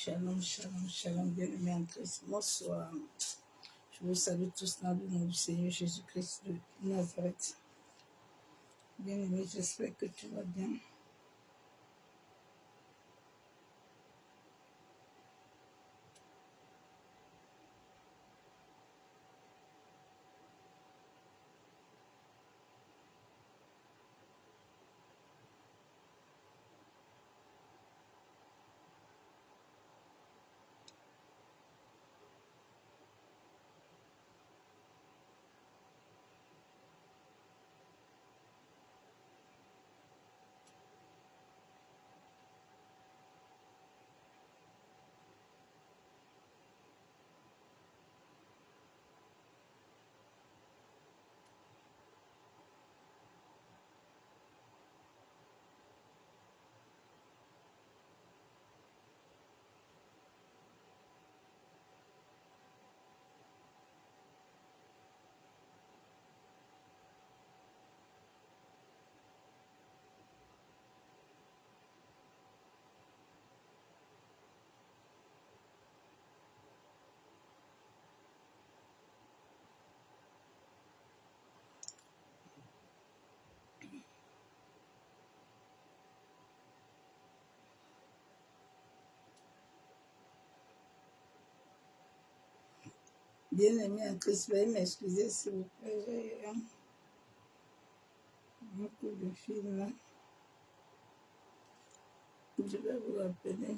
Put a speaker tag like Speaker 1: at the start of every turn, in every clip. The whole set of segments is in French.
Speaker 1: Shalom, shalom, shalom, bien-aimés en Christ. Bonsoir. Je vous salue tous dans le nom du Seigneur Jésus-Christ de Nazareth. Bien-aimés, j'espère que tu vas bien. Bien-aimés en Christ, veuillez m'excuser s'il vous plaît. J'ai un coup de fil là. Je vais vous rappeler.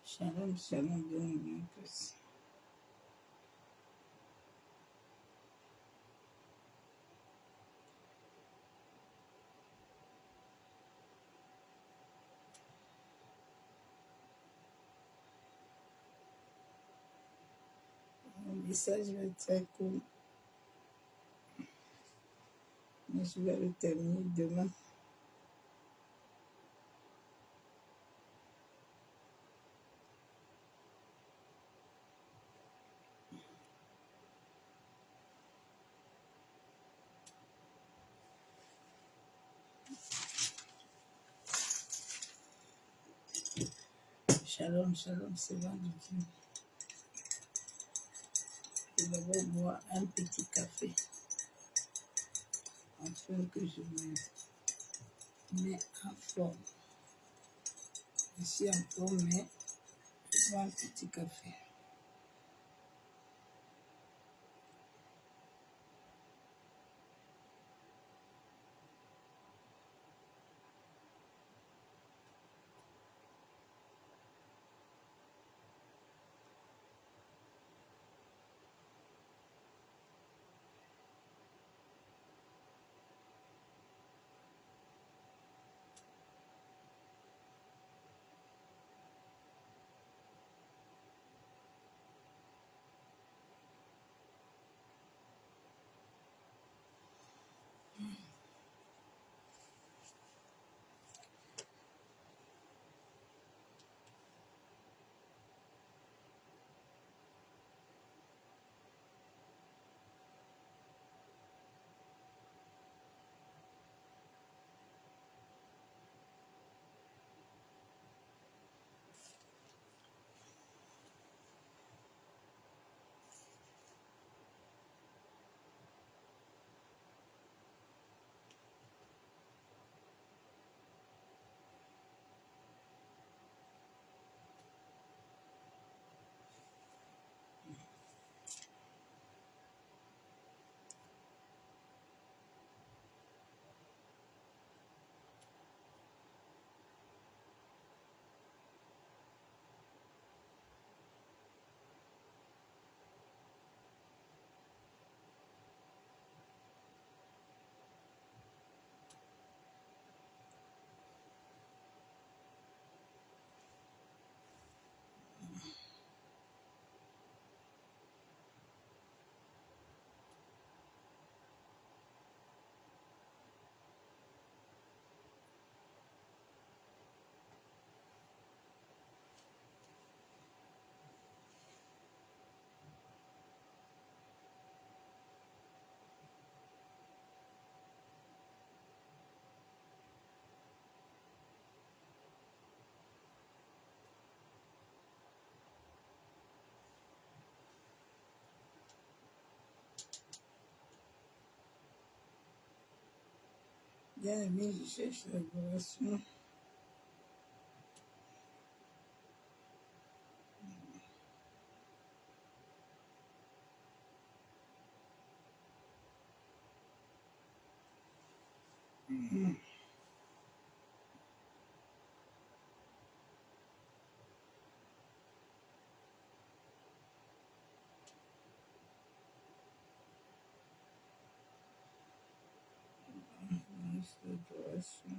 Speaker 1: Shalom, shalom, bien-aimés en Christ. Le message va être très court, mais je vais le terminer demain. Shalom, shalom, c'est vendredi. Je vais d'abord boire un petit café afin que je me mette en forme. Je suis en forme, mais je bois un petit café. Bien-aimé, je cherche l'adoration. L'adoration.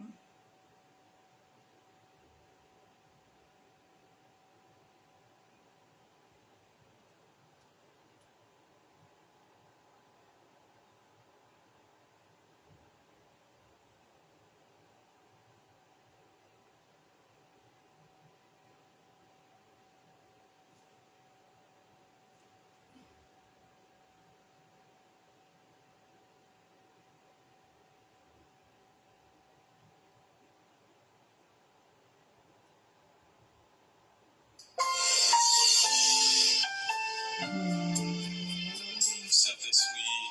Speaker 2: Saint-Esprit,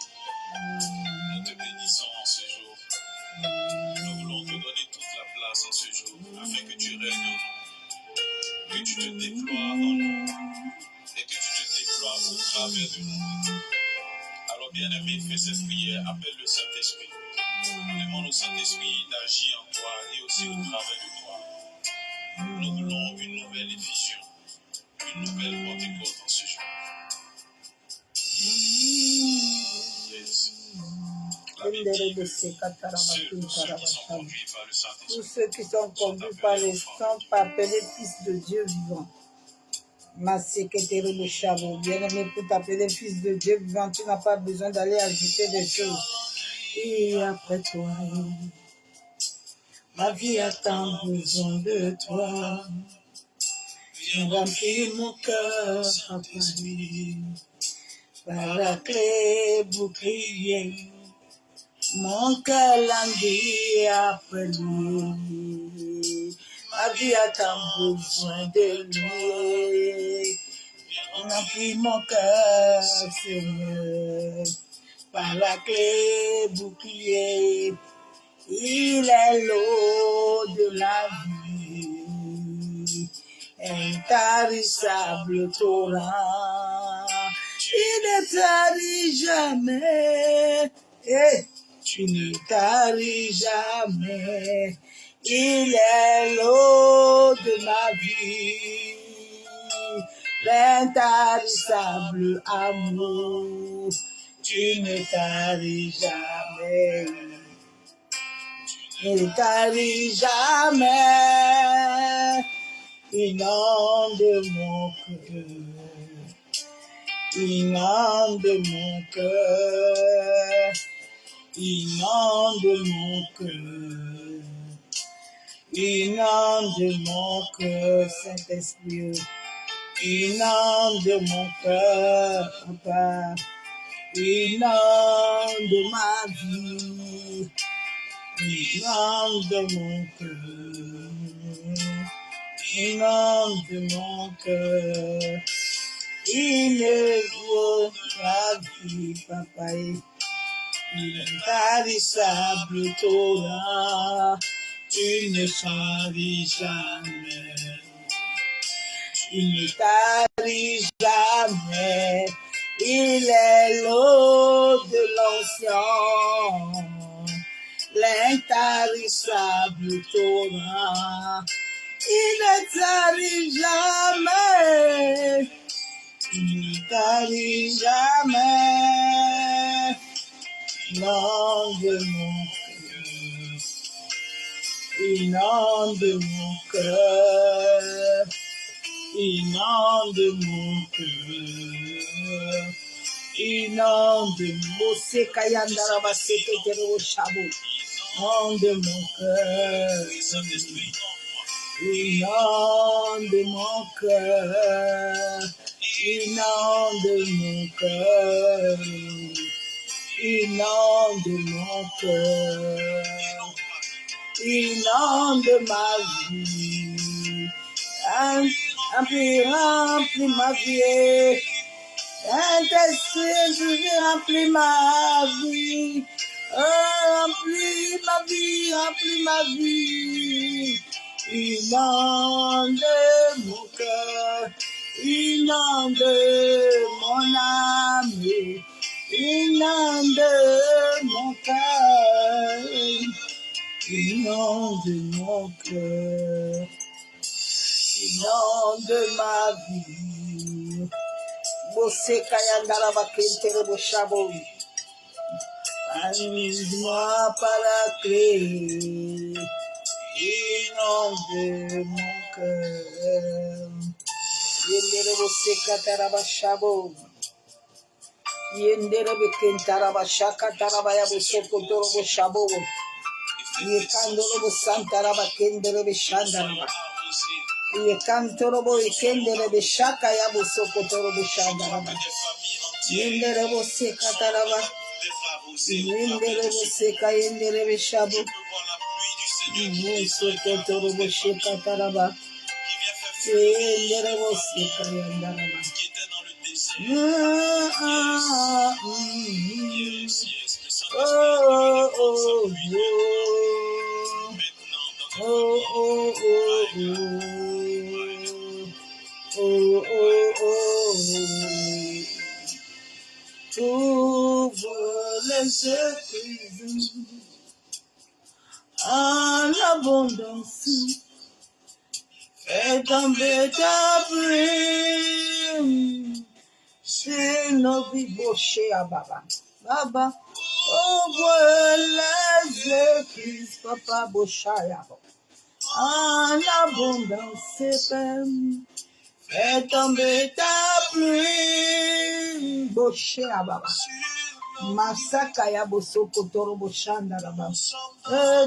Speaker 2: nous te bénissons en ce jour. Nous voulons te donner toute la place en ce jour, afin que tu règnes en nous, que tu te déploies en nous, et que tu te déploies au travers de nous. Alors, bien-aimé, fais cette prière, appelle le Saint-Esprit. Demande au Saint-Esprit d'agir en toi et aussi au travers de toi. Nous voulons une nouvelle effusion, une nouvelle Pentecôte en ce jour. Yes. La Bible dit que ceux qui sont conduits par le Saint-Esprit.
Speaker 1: Tous ceux qui sont conduits par l'Esprit sont appelés fils de Dieu vivant. Bien-aimé, pour t'appeler fils de Dieu vivant, tu n'as pas besoin d'aller ajouter des choses. Et après toi, ma vie a tant besoin de toi. Viens remplir mon cœur, Saint-Esprit, par la clé bouclier. Mon cœur languit après lui. Ma vie a tant besoin de lui. Remplis mon cœur, Seigneur, par la clé bouclier. Il est l'eau de la vie, intarissable torrent. Il ne tarit jamais, tu ne taris jamais. Il est l'eau de ma vie, l'intarissable amour. Tu ne taris jamais. Il ne tarit jamais. Inonde mon cœur, inonde mon cœur, inonde mon cœur, inonde mon cœur, Saint-Esprit, inonde mon cœur, Papa, inonde ma vie, inonde mon cœur, inonde mon cœur. Il est beau la vie, Papa, il est tarissable torrent, tu ne charis jamais, il ne tarit jamais, il est l'eau de l'ancien, l'intarissable torrent, il ne tarit jamais. Il ne tarit jamais. Inonde mon cœur, inonde mon cœur, inonde mon cœur, inonde mon sekayandara sekekero shabo, inonde mon cœur, inonde mon cœur, inonde mon cœur. Inonde mon cœur, inonde ma vie, remplis ma vie, Saint-Esprit, remplis ma vie, remplis ma vie, remplis ma vie. Inonde mon cœur, inonde mon âme, inonde mon cœur, inonde mon cœur, inonde ma vie. Você caiandara baquentere bochabo. Amuse-moi para crer, inonde mon cœur. Yendere você cataraba chabo. Yendere bekentaraba shakataraba bosoko torobo shabo. Yekandoro bosantaraba kendere beshandaraba. Yekantorobo ikendere beshaka ya bosoko torobo shandaraba. Yendere você cataraba. Yendere você kayendere beshabu. Bosoko torobo shekataraba. Yendere você kayandaraba. Ouvre les écrits en abondance, fais tomber ta pluie sur nos vies. Boché à Baba. Baba, ouvre les écrits, Papa Bochaya. En abondance, fais tomber ta pluie. Boché à Baba. Masaka ya bosoko toro boshanda baba.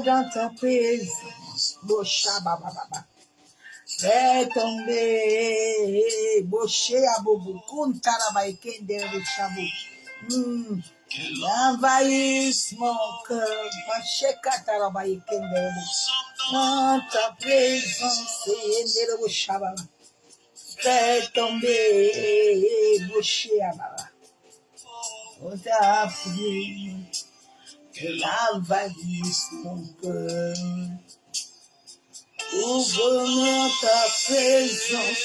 Speaker 1: Dans ta présence, bosha baba baba. Fais tomber, boshe à bobo, kuntara ikende rishabu. Envahisse mon cœur, macheka taraba ikende. Dans ta présence, yende bosha baba. Fais tomber, boshe à baba. On t'a pris que l'envahisse mon cœur. Ouvre-moi ta présence.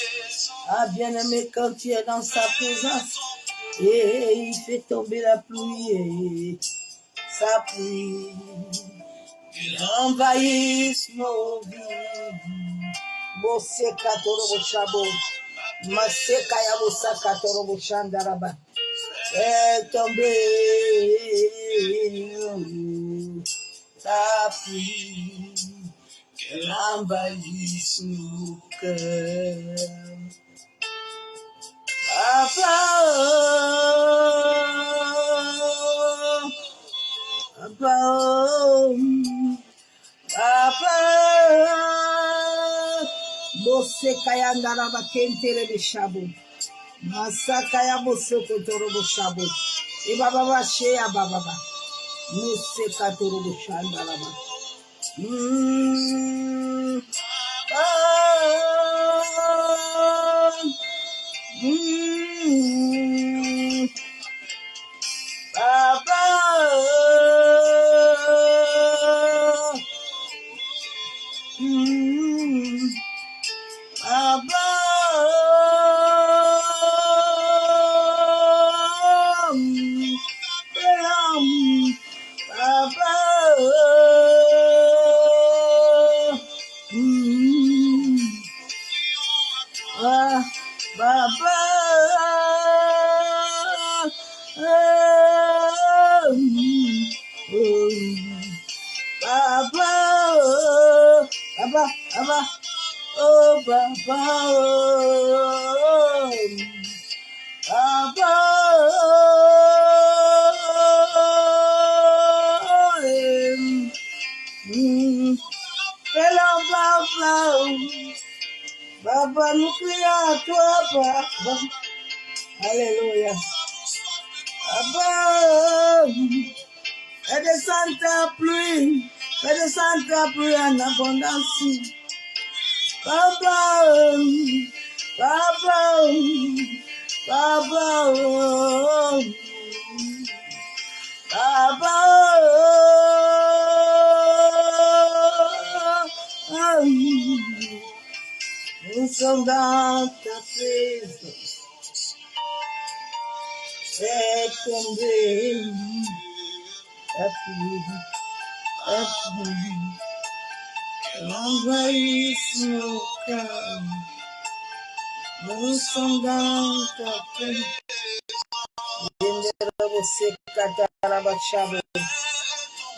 Speaker 1: Ah, bien-aimé, quand tu es dans sa présence, et il fait tomber la pluie, sa pluie. Il envahisse nos vies. Boseka torobo shabo. Maseka ya bosaka torobo shandaraba. Fais tomber ta pluie, qu'elle envahisse nos cœurs. Papa, Papa, Papa, Bosse kayandara bakentele bishabu. Masaka ya bosoko torobo shabo. Baba bashe ya baba. Museka torobo shandalaba. Baba. Baba. Baba, Baba, Baba, oh Baba, Baba, hello Baba, Baba, nous crions à toi, Baba, alléluia, Baba, fais descendre ta pluie, fais descendre ta pluie en abondance. Baba, Baba, Baba, Baba, sont dans ta présence. Fais tomber ta pluie, ta pluie. Envahisse nos cœurs. Nous sommes dans ta présence. Yenderabose katarabashabo.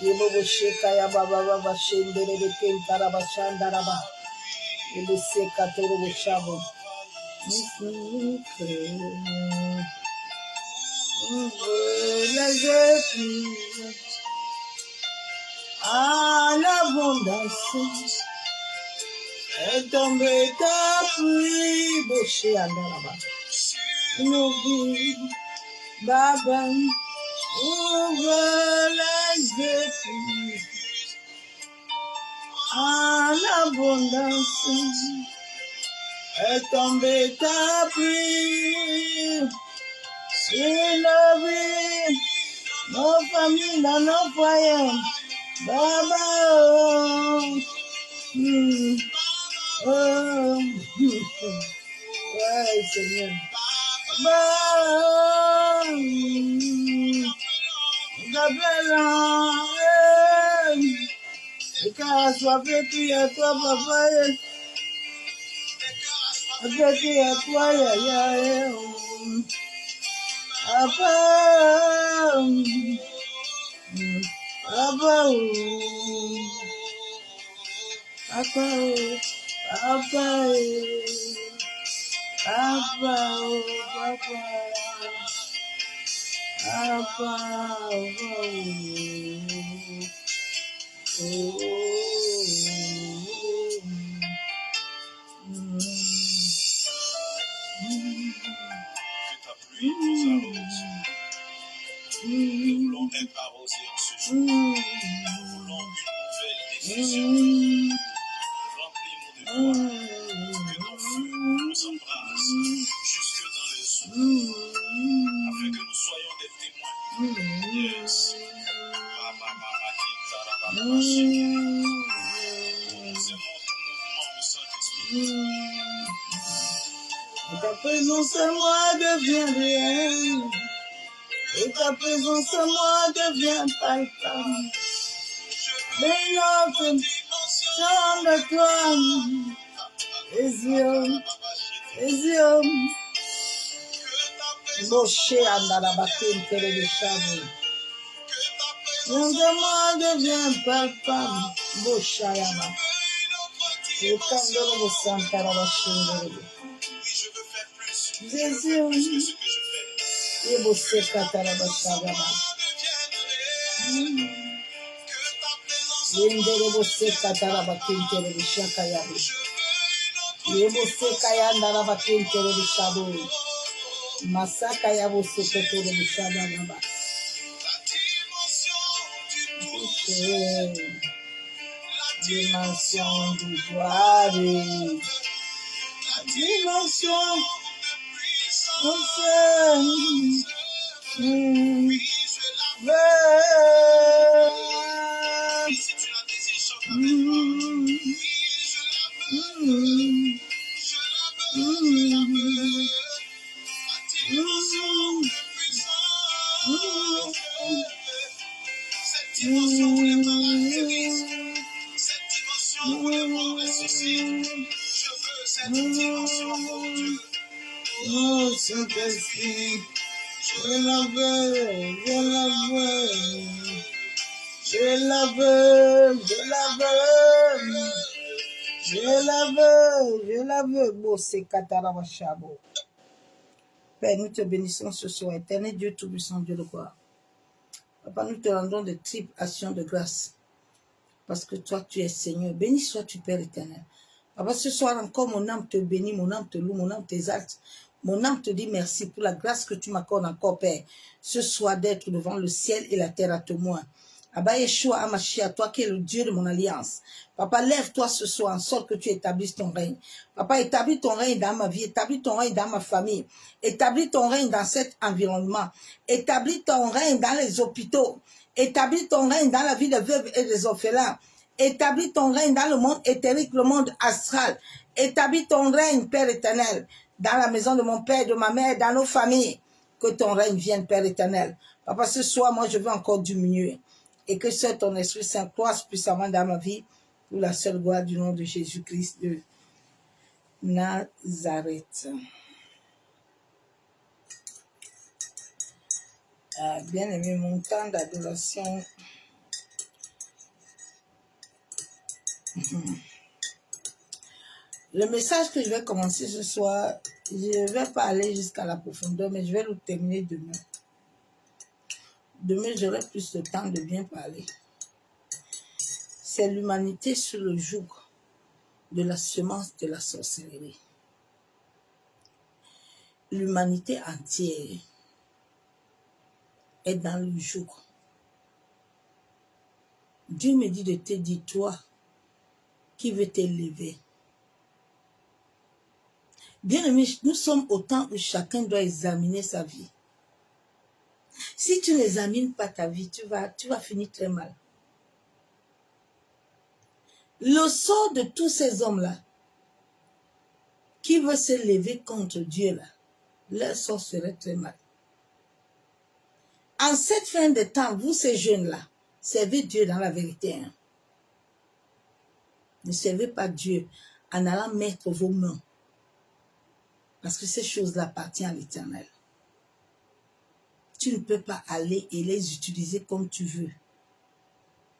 Speaker 1: Yeboboshe kaya baba baba shenderebe kentarabashandaraba. Yebose katorobashabo. Les épis à l'abondance est tombée ta pluie. Boshe andaraba. Nos vies, Baba, ouvre les épis en abondance. Est tombée ta pluie sur nos vies, nos familles, dans nos foyers. Baba, ouais, Seigneur. Et car soit fait à toi, papa, fait à toi, papa, ta pluie nous arrose. Nous voulons être arrosés en ce jour. Nous voulons une nouvelle diffusion. Remplis-nous de toi. Que ton feu nous embrasse jusque dans les eaux. Afin que nous soyons des témoins. Yes. Nous aimons ton mouvement au Saint-Esprit. Ta présence en moi devient réelle. Et ta présence en moi devient palpable. Mais notre chant de toi, les yeux, Moshe Andalabakim Télévichane. Chant de moi devient palpable. Moshe Ayama. Et quand de l'eau Santa la Bachine. Jésus. Et Moshe Katarabashagama. Yenderobose Katarabakim Télévichakayari. Yebose Kayanarabakim Télévichabo. Masaka Yabose Télévichagama. Dimension du gloire. Dimension au cette dimension où les malades guérissent, cette dimension où les morts ressuscitent. Je veux cette dimension, mon Dieu. Oh, Saint-Esprit, je la veux, je la veux, je la veux, je la veux, je la veux, je la veux. Bon, c'est Katarabashabo. Père, nous te bénissons ce soir, éternel Dieu Tout-Puissant, Dieu de gloire. Papa, nous te rendons de triples actions de grâce. Parce que toi, tu es Seigneur. Béni sois-tu, Père éternel. Papa, ce soir encore, mon âme te bénit, mon âme te loue, mon âme t'exalte. Mon âme te dit merci pour la grâce que tu m'accordes encore, Père. Ce soir d'être devant le ciel et la terre à témoin. Abba Yeshua Amashia, toi qui es le Dieu de mon alliance. Papa, lève-toi ce soir en sorte que tu établisses ton règne. Papa, établis ton règne dans ma vie, établis ton règne dans ma famille. Établis ton règne dans cet environnement. Établis ton règne dans les hôpitaux. Établis ton règne dans la vie des veuves et des orphelins. Établis ton règne dans le monde éthérique, le monde astral. Établis ton règne, Père éternel, dans la maison de mon père, de ma mère, dans nos familles. Que ton règne vienne, Père éternel. Papa, ce soir, moi, je veux encore diminuer. Et que seul ton Esprit Saint croisse puissamment dans ma vie, pour la seule gloire du nom de Jésus-Christ de Nazareth. Bien-aimé, mon temps d'adoration. Le message que je vais commencer ce soir, je ne vais pas aller jusqu'à la profondeur, mais je vais le terminer demain. Demain, j'aurai plus de temps de bien parler. C'est l'humanité sous le joug de la semence de la sorcellerie. L'humanité entière est dans le joug. Dieu me dit de te dire, toi, qui veut t'élever. Bien-aimé, nous sommes au temps où chacun doit examiner sa vie. Si tu n'examines pas ta vie, tu vas finir très mal. Le sort de tous ces hommes-là, qui veulent se lever contre Dieu, là, leur sort serait très mal. En cette fin de temps, vous ces jeunes-là, servez Dieu dans la vérité. Hein. Ne servez pas Dieu en allant mettre vos mains. Parce que ces choses-là appartiennent à l'Éternel. Tu ne peux pas aller et les utiliser comme tu veux.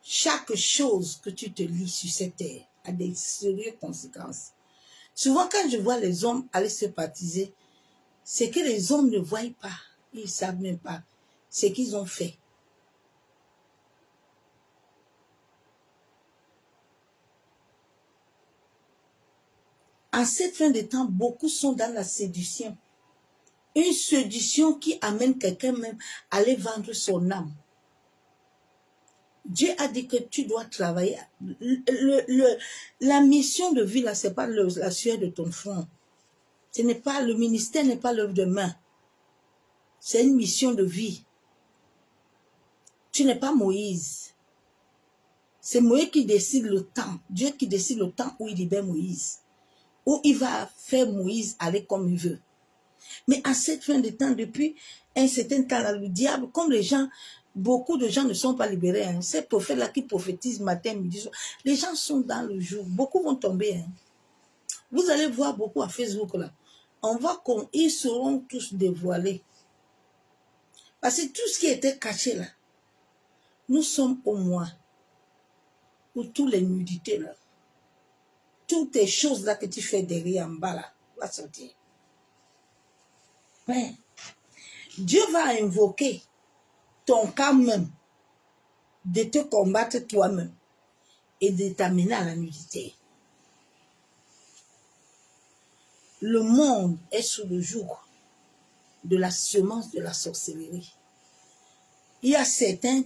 Speaker 1: Chaque chose que tu te lis sur cette terre a des sérieuses conséquences. Souvent, quand je vois les hommes aller se baptiser, c'est que les hommes ne voient pas. Ils ne savent même pas ce qu'ils ont fait. En cette fin de temps, beaucoup sont dans la séduction. Une séduction qui amène quelqu'un même à aller vendre son âme. Dieu a dit que tu dois travailler. La mission de vie, là, ce n'est pas la sueur de ton front. Ce n'est pas, le ministère n'est pas l'œuvre de main. C'est une mission de vie. Tu n'es pas Moïse. C'est Moïse qui décide le temps. Dieu qui décide le temps où il libère Moïse. Où il va faire Moïse aller comme il veut. Mais à cette fin de temps, depuis un certain temps, là, le diable, comme les gens, beaucoup de gens ne sont pas libérés. Hein. Ces prophètes-là qui prophétisent matin, midi, soir, les gens sont dans le jour. Beaucoup vont tomber. Hein. Vous allez voir beaucoup à Facebook, là. On va ils seront tous dévoilés. Parce que tout ce qui était caché, là, nous sommes au mois où toutes les nudités, là, toutes les choses là que tu fais derrière en bas, là, va sortir. Mais Dieu va invoquer ton cas même de te combattre toi-même et de t'amener à la nudité. Le monde est sous le joug de la semence de la sorcellerie. Il y a certains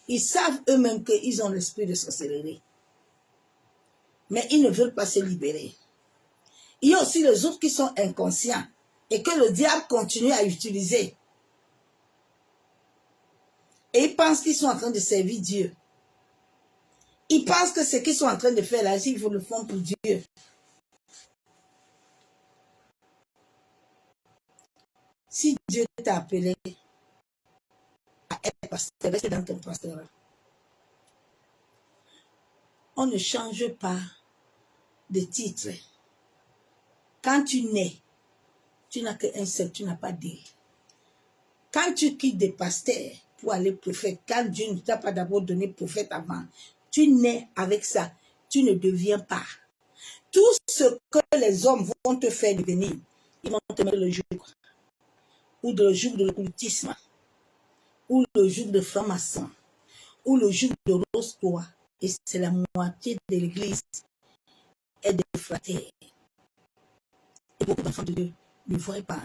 Speaker 1: qui savent eux-mêmes qu'ils ont l'esprit de sorcellerie. Mais ils ne veulent pas se libérer. Il y a aussi les autres qui sont inconscients et que le diable continue à utiliser. Et ils pensent qu'ils sont en train de servir Dieu. Ils pensent que ce qu'ils sont en train de faire là, ils le font pour Dieu. Si Dieu t'a appelé à être pasteur, reste dans ton pasteur. On ne change pas de titre. Quand tu nais, tu n'as qu'un seul, tu n'as pas deux. Quand tu quittes des pasteurs pour aller prophète, quand Dieu ne t'a pas d'abord donné prophète avant, tu nais avec ça, tu ne deviens pas. Tout ce que les hommes vont te faire devenir, ils vont te mettre le joug, ou le joug de l'occultisme, ou le joug de franc-maçon, ou le joug de rose-toi, et c'est la moitié de l'église est déflatée. Et beaucoup d'enfants de Dieu ne voient pas.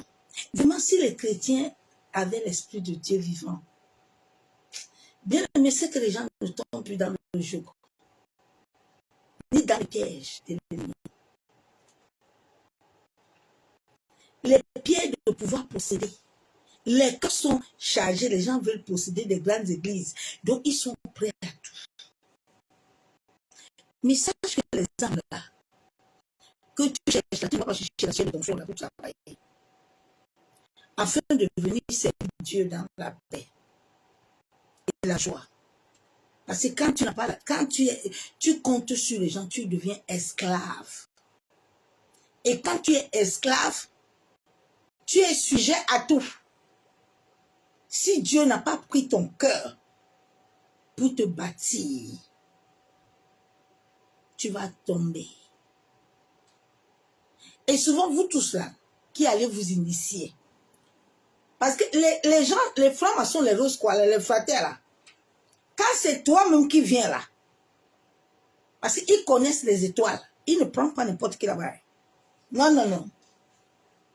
Speaker 1: Vraiment, si les chrétiens avaient l'esprit de Dieu vivant, bien, mais c'est que les gens ne tombent plus dans le joug, ni dans le piège de l'ennemi. Les pièges de pouvoir posséder. Les cœurs sont chargés, les gens veulent posséder des grandes églises, donc ils sont prêts à tout. Mais sache que les âmes là, que vas pas chercher la chair de ton frère pour travailler. Afin de venir servir Dieu dans la paix et la joie. Parce que quand tu n'as pas, quand tu comptes sur les gens, tu deviens esclave. Et quand tu es esclave, tu es sujet à tout. Si Dieu n'a pas pris ton cœur pour te bâtir, tu vas tomber. Et souvent, vous tous là, qui allez vous initier. Parce que les gens, les francs-maçons, les roses, quoi, les fraternes là, quand c'est toi-même qui viens là, parce qu'ils connaissent les étoiles, ils ne prennent pas n'importe qui là-bas. Non, non, non.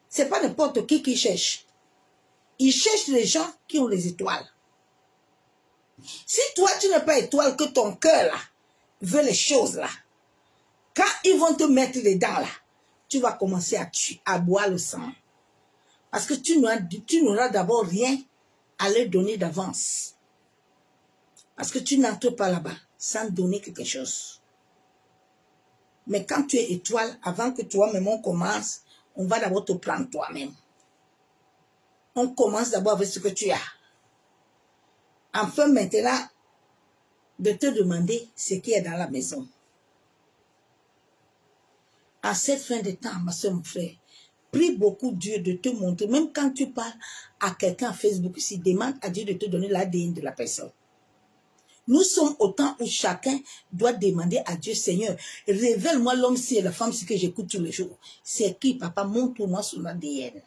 Speaker 1: C'est pas n'importe qui cherche. Ils cherchent les gens qui ont les étoiles. Si toi, tu n'es pas étoile, que ton cœur là, veut les choses là, quand ils vont te mettre dedans là, tu vas commencer à boire le sang. Parce que tu n'auras d'abord rien à leur donner d'avance. Parce que tu n'entres pas là-bas sans donner quelque chose. Mais quand tu es étoile, avant que toi-même on commence, on va d'abord te prendre toi-même. On commence d'abord avec ce que tu as. Enfin maintenant, de te demander ce qui est dans la maison. À cette fin de temps, ma soeur, mon frère, prie beaucoup Dieu de te montrer, même quand tu parles à quelqu'un à Facebook, ici, demande à Dieu de te donner l'ADN de la personne. Nous sommes au temps où chacun doit demander à Dieu, Seigneur, révèle-moi l'homme ci et la femme ci que j'écoute tous les jours. C'est qui, papa? Montre-moi son ADN.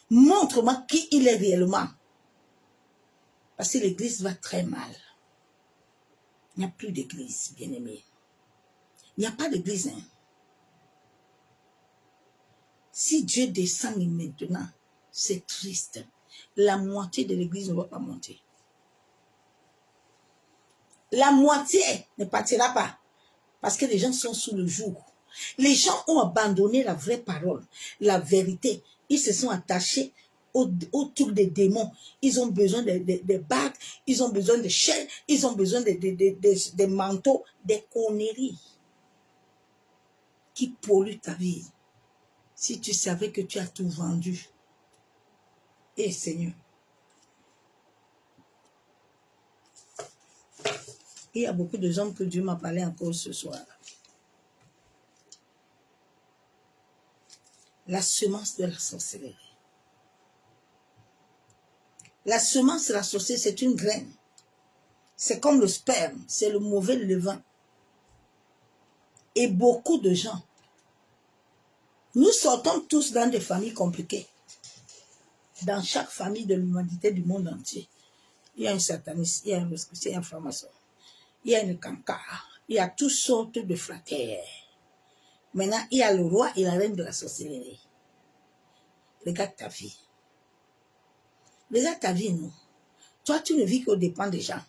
Speaker 1: Montre-moi qui il est réellement. Parce que l'église va très mal. Il n'y a plus d'église, bien-aimé. Il n'y a pas d'église, hein. Si Dieu descend maintenant, c'est triste. La moitié de l'église ne va pas monter. La moitié ne partira pas. Parce que les gens sont sous le joug. Les gens ont abandonné la vraie parole, la vérité. Ils se sont attachés au truc des démons. Ils ont besoin de bagues, ils ont besoin de chaînes, ils ont besoin de manteaux, des conneries qui polluent ta vie. Si tu savais que tu as tout vendu. Eh Seigneur. Il y a beaucoup de hommes que Dieu m'a parlé encore ce soir. La semence de la sorcellerie. La semence de la sorcellerie, c'est une graine. C'est comme le sperme, c'est le mauvais levain. Et beaucoup de gens, nous sortons tous dans des familles compliquées. Dans chaque famille de l'humanité du monde entier, il y a un sataniste, il y a un rosicrucier, il y a un franc-maçon, il y a une cancare, il y a toutes sortes de fratères. Maintenant, il y a le roi et la reine de la sorcellerie. Regarde ta vie. Regarde ta vie, non. Toi, tu ne vis qu'aux dépens des gens.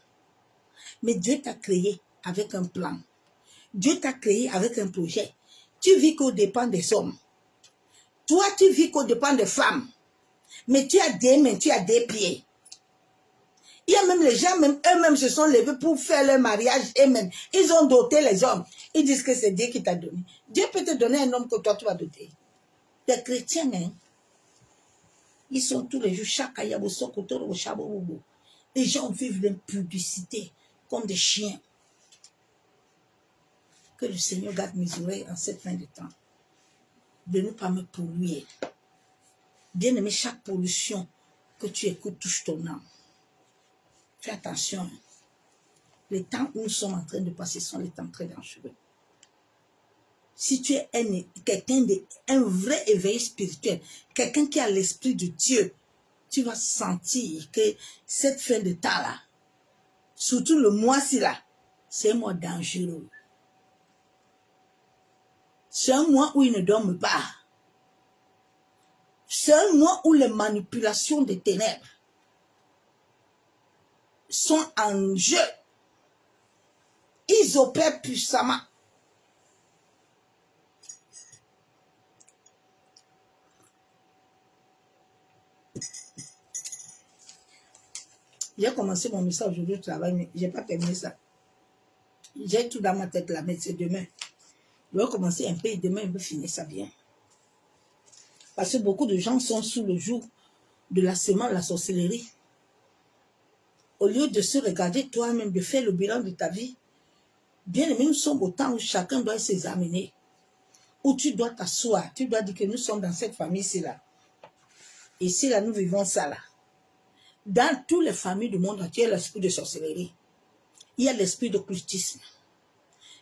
Speaker 1: Mais Dieu t'a créé avec un plan. Dieu t'a créé avec un projet. Tu vis qu'aux dépens des hommes. Toi, tu vis qu'aux dépens des femmes. Mais tu as des mains, tu as des pieds. Il y a même les gens, même eux-mêmes se sont levés pour faire leur mariage eux-mêmes. Ils ont doté les hommes. Ils disent que c'est Dieu qui t'a donné. Dieu peut te donner un homme que toi, tu vas doter. Les chrétiens, hein, ils sont tous les jours, les gens vivent d'impudicité comme des chiens. Que le Seigneur garde mes oreilles en cette fin de temps. De ne pas me polluer. Bien-aimé, chaque pollution que tu écoutes touche ton âme. Fais attention. Les temps où nous sommes en train de passer sont les temps très dangereux. Si tu es quelqu'un un vrai éveillé spirituel, quelqu'un qui a l'esprit de Dieu, tu vas sentir que cette fin de temps-là, surtout le mois-ci là, c'est un mois dangereux. C'est un mois où ils ne dorment pas. C'est un mois où les manipulations des ténèbres sont en jeu. Ils opèrent puissamment. J'ai commencé mon message aujourd'hui au travail, mais je n'ai pas terminé ça. J'ai tout dans ma tête là, mais c'est demain. Il va commencer un peu et demain, il va finir ça bien. Parce que beaucoup de gens sont sous le joug de la semence, la sorcellerie. Au lieu de se regarder toi-même, de faire le bilan de ta vie, bien aimé, nous sommes au temps où chacun doit s'examiner. Où tu dois t'asseoir, tu dois dire que nous sommes dans cette famille-ci là. Ici là, nous vivons ça là. Dans toutes les familles du monde entier, il y a l'esprit de sorcellerie. Il y a l'esprit d'occultisme.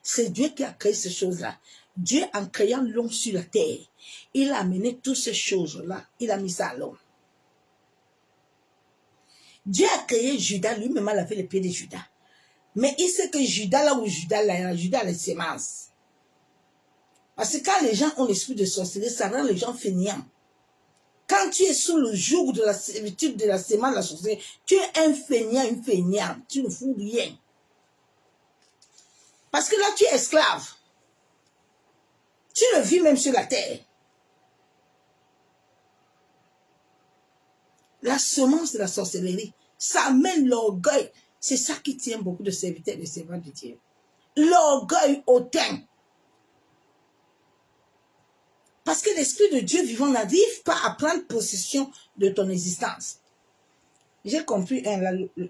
Speaker 1: C'est Dieu qui a créé ces choses-là. Dieu, en créant l'homme sur la terre, il a amené toutes ces choses-là, il a mis ça à l'homme. Dieu a créé Judas, lui-même a lavé les pieds de Judas. Mais il sait que Judas, là où Judas a les semences. Parce que quand les gens ont l'esprit de sorcellerie, ça rend les gens fainéants. Quand tu es sous le joug de la servitude de la semence de la sorcellerie, tu es un fainéant, une fainéante. Tu ne fous rien. Parce que là, tu es esclave. Tu le vis même sur la terre. La semence de la sorcellerie, ça amène l'orgueil. C'est ça qui tient beaucoup de serviteurs et de servantes de Dieu. L'orgueil hautain. Parce que l'Esprit de Dieu vivant n'arrive pas à prendre possession de ton existence. J'ai compris,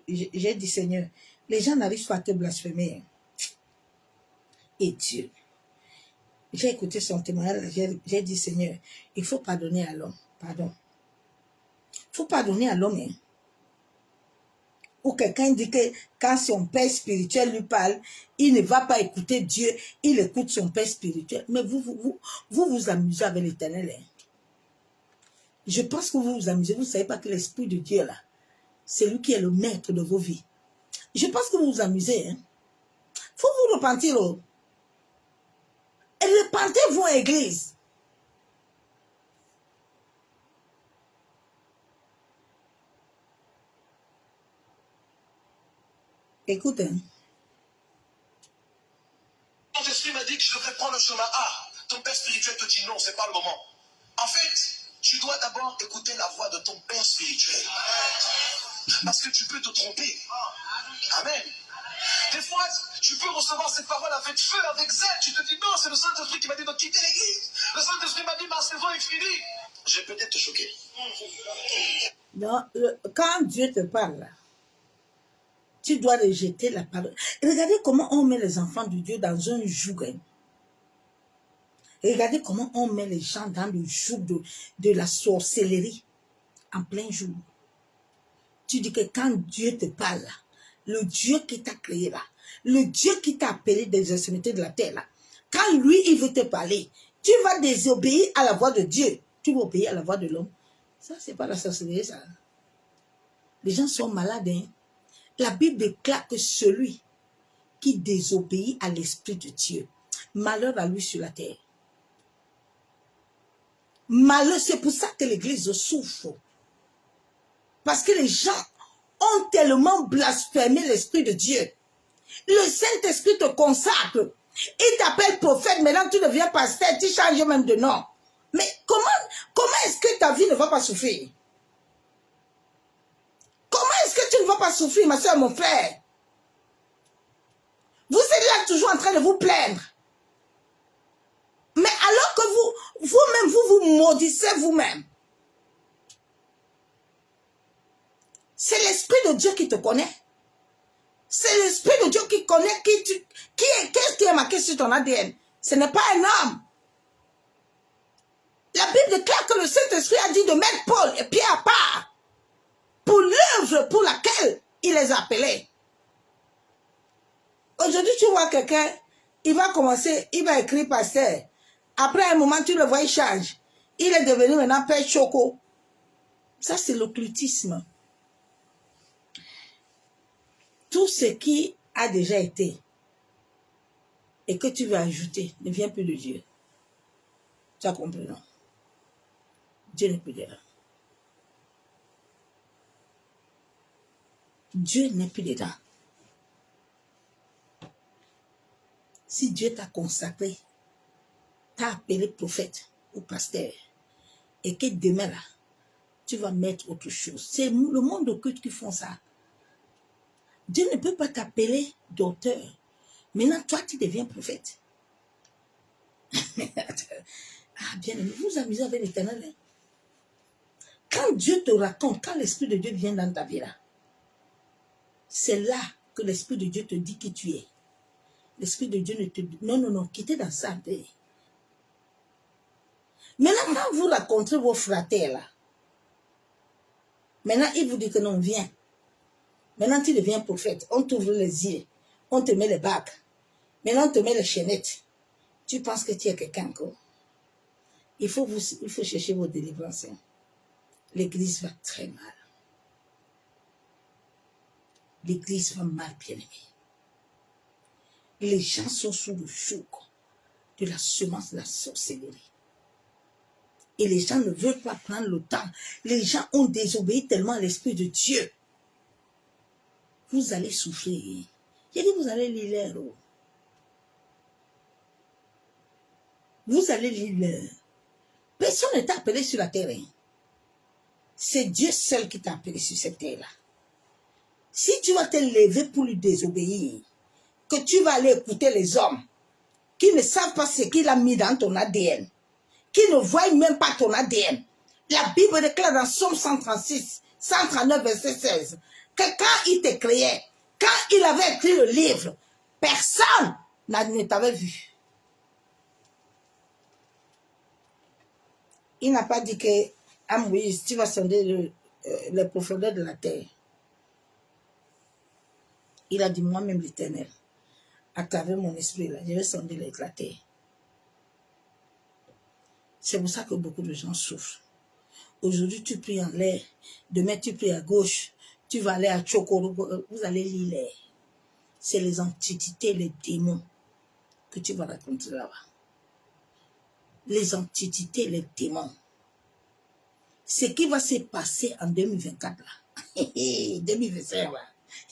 Speaker 1: j'ai dit, Seigneur, les gens n'arrivent pas à te blasphémer. Et Dieu, j'ai écouté son témoignage, j'ai dit, Seigneur, il faut pardonner à l'homme. Pardon. Il faut pardonner à l'homme. Hein. Ou quelqu'un dit que quand son père spirituel lui parle, il ne va pas écouter Dieu, il écoute son père spirituel. Mais vous amusez avec l'Éternel. Hein. Je pense que vous vous amusez, vous ne savez pas que l'Esprit de Dieu là, c'est lui qui est le maître de vos vies. Je pense que vous vous amusez. Hein. Faut vous repentir. Oh. Et repentez-vous à l'église. Écoute. Hein.
Speaker 2: Ton esprit m'a dit que je devrais prendre le chemin A. Ton père spirituel te dit non, c'est pas le moment. En fait, tu dois d'abord écouter la voix de ton père spirituel. Parce que tu peux te tromper. Amen. Des fois, tu peux recevoir cette parole avec feu, avec zèle. Tu te dis non, c'est le Saint-Esprit qui m'a dit de quitter l'église. Le Saint-Esprit m'a dit ma saison est finie. Je vais peut-être te choquer.
Speaker 1: Non, quand Dieu te parle, tu dois rejeter la parole. Regardez comment on met les enfants de Dieu dans un joug. Hein. Regardez comment on met les gens dans le joug de la sorcellerie en plein jour. Tu dis que quand Dieu te parle, le Dieu qui t'a créé là, le Dieu qui t'a appelé des extrémités de la terre là, quand lui, il veut te parler, tu vas désobéir à la voix de Dieu. Tu vas obéir à la voix de l'homme. Ça, c'est pas la sorcellerie, ça. Les gens sont malades. Hein? La Bible déclare que celui qui désobéit à l'Esprit de Dieu, malheur à lui sur la terre. Malheur, c'est pour ça que l'Église souffre. Parce que les gens ont tellement blasphémé l'Esprit de Dieu. Le Saint-Esprit te consacre. Il t'appelle prophète, maintenant tu deviens pasteur, tu changes même de nom. Mais comment est-ce que ta vie ne va pas souffrir? Comment est-ce que tu ne vas pas souffrir, ma soeur, mon frère? Vous êtes là toujours en train de vous plaindre. Mais alors que vous-même, vous maudissez vous-même. C'est l'Esprit de Dieu qui te connaît. C'est l'Esprit de Dieu qui connaît qu'est-ce qui est marqué sur ton ADN. Ce n'est pas un homme. La Bible déclare que le Saint-Esprit a dit de mettre Paul et Pierre à part pour l'œuvre pour laquelle il les a appelés. Aujourd'hui, tu vois quelqu'un, il va commencer, il va écrire pasteur. Après un moment, tu le vois, il change. Il est devenu maintenant Père Choco. Ça, c'est l'occultisme. Tout ce qui a déjà été et que tu veux ajouter ne vient plus de Dieu. Tu as compris, non? Dieu n'est plus dedans. Dieu n'est plus dedans. Si Dieu t'a consacré, t'a appelé prophète ou pasteur, et que demain là, tu vas mettre autre chose. C'est le monde occulte qui font ça. Dieu ne peut pas t'appeler d'auteur. Maintenant, toi, tu deviens prophète. Ah, bien aimé, vous vous amusez avec l'Éternel. Hein? Quand Dieu te raconte, quand l'Esprit de Dieu vient dans ta vie là, c'est là que l'Esprit de Dieu te dit qui tu es. L'Esprit de Dieu ne te dit, non, non, non, quittez dans ça. Maintenant, quand vous rencontrez vos fratères là, maintenant, il vous dit que non, viens. Maintenant, tu deviens prophète. On t'ouvre les yeux. On te met les bagues. Maintenant, on te met les chaînettes. Tu penses que tu es quelqu'un encore. Il faut chercher vos délivrances. Hein. L'église va très mal. L'église va mal, bien aimé. Les gens sont sous le joug de la semence de la sorcellerie. Et les gens ne veulent pas prendre le temps. Les gens ont désobéi tellement à l'Esprit de Dieu. Vous allez souffrir. J'ai dit, vous allez lire l'air. Vous allez lire l'air. Personne ne t'a appelé sur la terre. C'est Dieu seul qui t'a appelé sur cette terre-là. Si tu vas te lever pour lui désobéir, que tu vas aller écouter les hommes qui ne savent pas ce qu'il a mis dans ton ADN, qui ne voient même pas ton ADN. La Bible déclare dans Somme 136, 139, verset 16, que quand il te créait, quand il avait écrit le livre, personne ne t'avait vu. Il n'a pas dit que, ah Moïse, tu vas sonder les profondeurs de la terre. Il a dit, moi-même l'Éternel, à travers mon esprit, là, je vais sonder la terre. C'est pour ça que beaucoup de gens souffrent. Aujourd'hui, tu pries en l'air. Demain, tu pries à gauche. Tu vas aller à Chokoro. Vous allez lire l'air. C'est les entités, les démons que tu vas raconter là-bas. Les entités, les démons. Ce qui va se passer en 2024 là. 2025 là.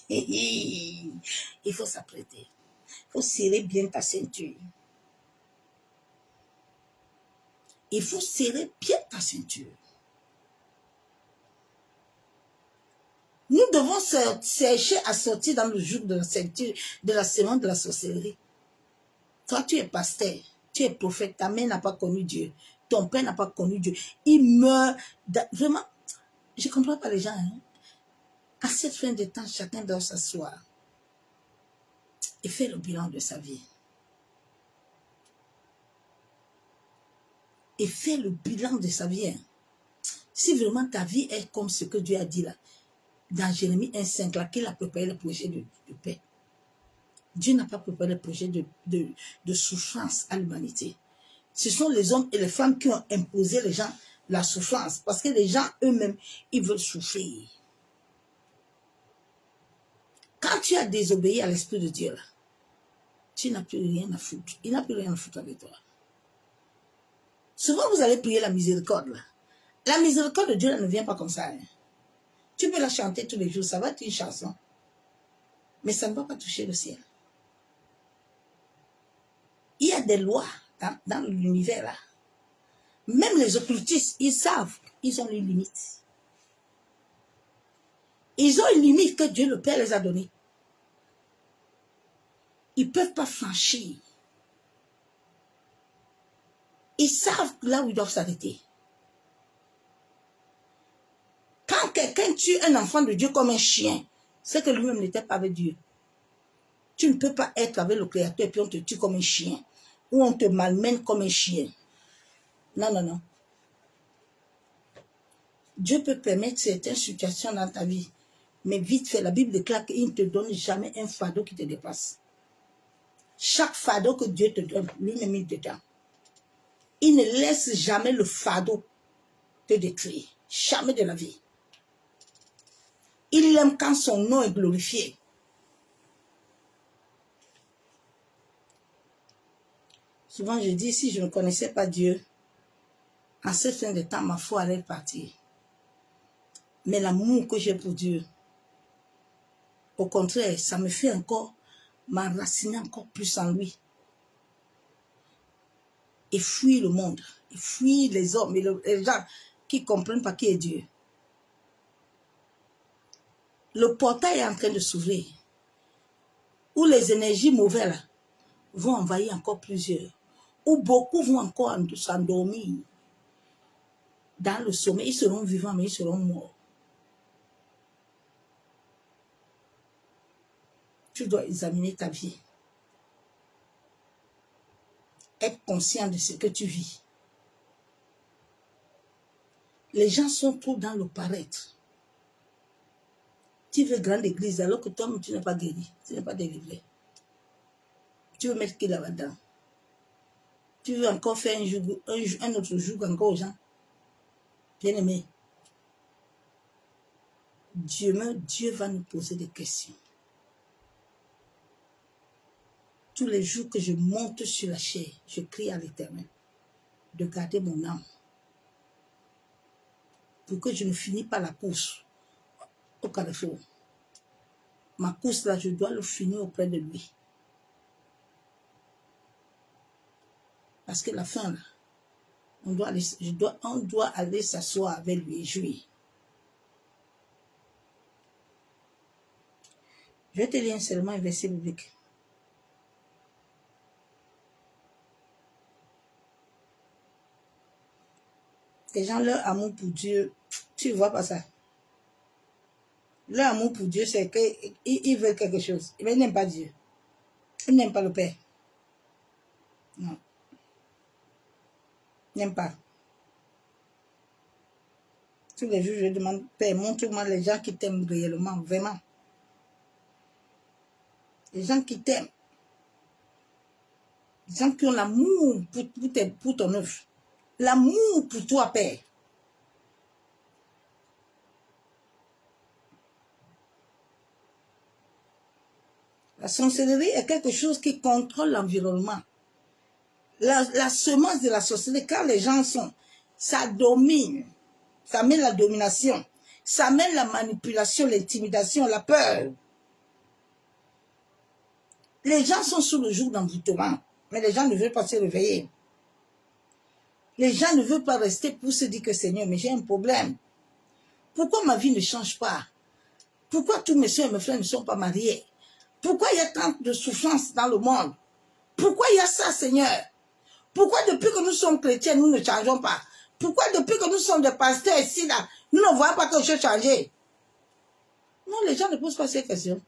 Speaker 1: Il faut s'apprêter. Il faut serrer bien ta ceinture. Il faut serrer bien ta ceinture. Nous devons chercher à sortir dans le joug de la ceinture, de la semence de la sorcellerie. Toi, tu es pasteur, tu es prophète, ta mère n'a pas connu Dieu, ton père n'a pas connu Dieu. Il meurt. Vraiment, je ne comprends pas les gens. Hein? À cette fin de temps, chacun doit s'asseoir et faire le bilan de sa vie. Et faire le bilan de sa vie. Hein? Si vraiment ta vie est comme ce que Dieu a dit là, dans Jérémie 1,5, là, qu'il a préparé le projet de paix. Dieu n'a pas préparé le projet de souffrance à l'humanité. Ce sont les hommes et les femmes qui ont imposé les gens la souffrance. Parce que les gens eux-mêmes, ils veulent souffrir. Quand tu as désobéi à l'Esprit de Dieu, là, tu n'as plus rien à foutre. Il n'a plus rien à foutre avec toi. Souvent, vous allez prier la miséricorde. Là. La miséricorde de Dieu là, ne vient pas comme ça. Hein. Tu peux la chanter tous les jours, ça va être une chanson. Mais ça ne va pas toucher le ciel. Il y a des lois dans l'univers là. Même les occultistes, ils savent, ils ont une limite. Ils ont une limite que Dieu le Père les a donnée. Ils ne peuvent pas franchir. Ils savent là où ils doivent s'arrêter. Quand quelqu'un tue un enfant de Dieu comme un chien, c'est que lui-même n'était pas avec Dieu. Tu ne peux pas être avec le Créateur et puis on te tue comme un chien. Ou on te malmène comme un chien. Non, non, non. Dieu peut permettre certaines situations dans ta vie. Mais vite fait, la Bible déclare qu'il ne te donne jamais un fardeau qui te dépasse. Chaque fardeau que Dieu te donne, lui-même il te donne. Il ne laisse jamais le fardeau te détruire. Jamais de la vie. Il aime quand son nom est glorifié. Souvent je dis, si je ne connaissais pas Dieu, en cette fin de temps, ma foi allait partir. Mais l'amour que j'ai pour Dieu, au contraire, ça me fait encore m'enraciner encore plus en lui. Et fuir le monde, et fuir les hommes et les gens qui ne comprennent pas qui est Dieu. Le portail est en train de s'ouvrir, où les énergies mauvaises là, vont envahir encore plusieurs. où beaucoup vont encore s'endormir dans le sommeil. Ils seront vivants, mais ils seront morts. Tu dois examiner ta vie. Être conscient de ce que tu vis. Les gens sont trop dans le paraître. Tu veux grande église alors que toi, tu n'es pas guéri, tu n'es pas délivré. Tu veux mettre qui là-dedans? Tu veux encore faire un autre jour encore aux gens? Bien-aimé, Dieu va nous poser des questions. Tous les jours que je monte sur la chair, je prie à l'Éternel de garder mon âme pour que je ne finisse pas la course au carrefour. Ma course là, je dois le finir auprès de lui. Parce que la fin là, on doit aller s'asseoir avec lui et jouer. Je vais te lire seulement un verset biblique. Les gens, leur amour pour Dieu, tu ne vois pas ça. Leur amour pour Dieu, c'est qu'ils veulent quelque chose. Ils n'aiment pas Dieu. Ils n'aiment pas le Père. Non. Ils n'aiment pas. Tous les jours, je demande, Père, montre-moi les gens qui t'aiment réellement, vraiment. Les gens qui t'aiment. Les gens qui ont l'amour pour ton œuvre. L'amour pour toi, Père. La sorcellerie est quelque chose qui contrôle l'environnement. La semence de la sorcellerie, quand les gens sont, ça domine. Ça mène la domination. Ça mène la manipulation, l'intimidation, la peur. Les gens sont sous le joug d'envoûtement, mais les gens ne veulent pas se réveiller. Les gens ne veulent pas rester pour se dire que Seigneur, mais j'ai un problème. Pourquoi ma vie ne change pas? Pourquoi tous mes soeurs et mes frères ne sont pas mariés? Pourquoi il y a tant de souffrances dans le monde? Pourquoi il y a ça, Seigneur? Pourquoi depuis que nous sommes chrétiens, nous ne changeons pas? Pourquoi depuis que nous sommes des pasteurs ici, là, nous ne voyons pas que je change? Non, les gens ne posent pas ces questions.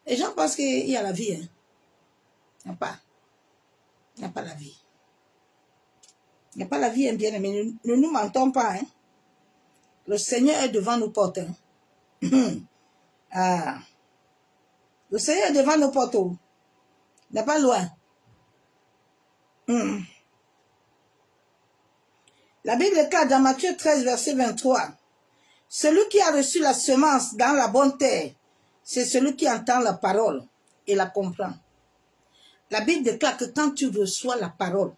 Speaker 1: Les gens pensent qu'il y a la vie. Hein. Il n'y a pas. Il n'y a pas la vie. Il n'y a pas la vie, hein, bien aimé. Ne nous mentons pas. Hein. Le Seigneur est devant nos portes. Hein. Ah. Le Seigneur est devant nos portes. Il n'est pas loin. La Bible déclare dans Matthieu 13, verset 23. Celui qui a reçu la semence dans la bonne terre, c'est celui qui entend la parole et la comprend. La Bible déclare que quand tu reçois la parole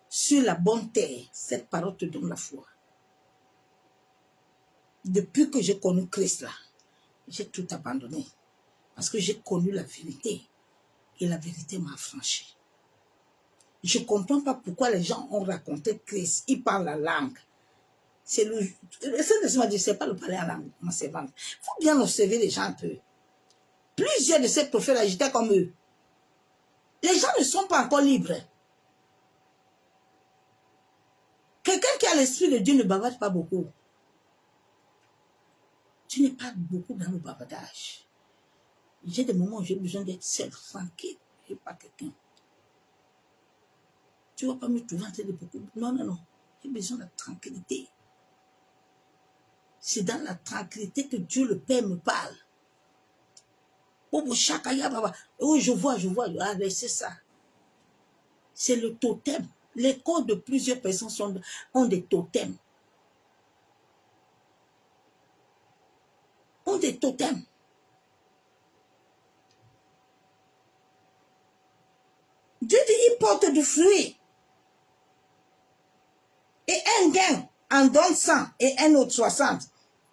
Speaker 1: sur la bonne terre, cette parole te donne la foi. Depuis que j'ai connu Christ là, j'ai tout abandonné. Parce que j'ai connu la vérité. Et la vérité m'a affranchi. Je ne comprends pas pourquoi les gens ont raconté Christ. Ils parlent la langue. C'est le Saint-Esprit m'a dit, c'est pas le parler en langue. Il faut bien observer les gens un peu. Plusieurs de ces prophètes agitaient comme eux. Les gens ne sont pas encore libres. Quelqu'un qui a l'esprit de Dieu ne bavarde pas beaucoup. Tu n'es pas beaucoup dans le bavardage. J'ai des moments où j'ai besoin d'être seul, tranquille. Je n'ai pas quelqu'un. Tu ne vas pas me trouver en train de beaucoup. Non, non, non. J'ai besoin de tranquillité. C'est dans la tranquillité que Dieu le Père me parle. Oh, je vois. Ah, c'est ça. C'est le totem. Les corps de plusieurs personnes ont des totems. Ont des totems. Dieu dit, il porte du fruit. Et un gain en donne 100, et un autre 60,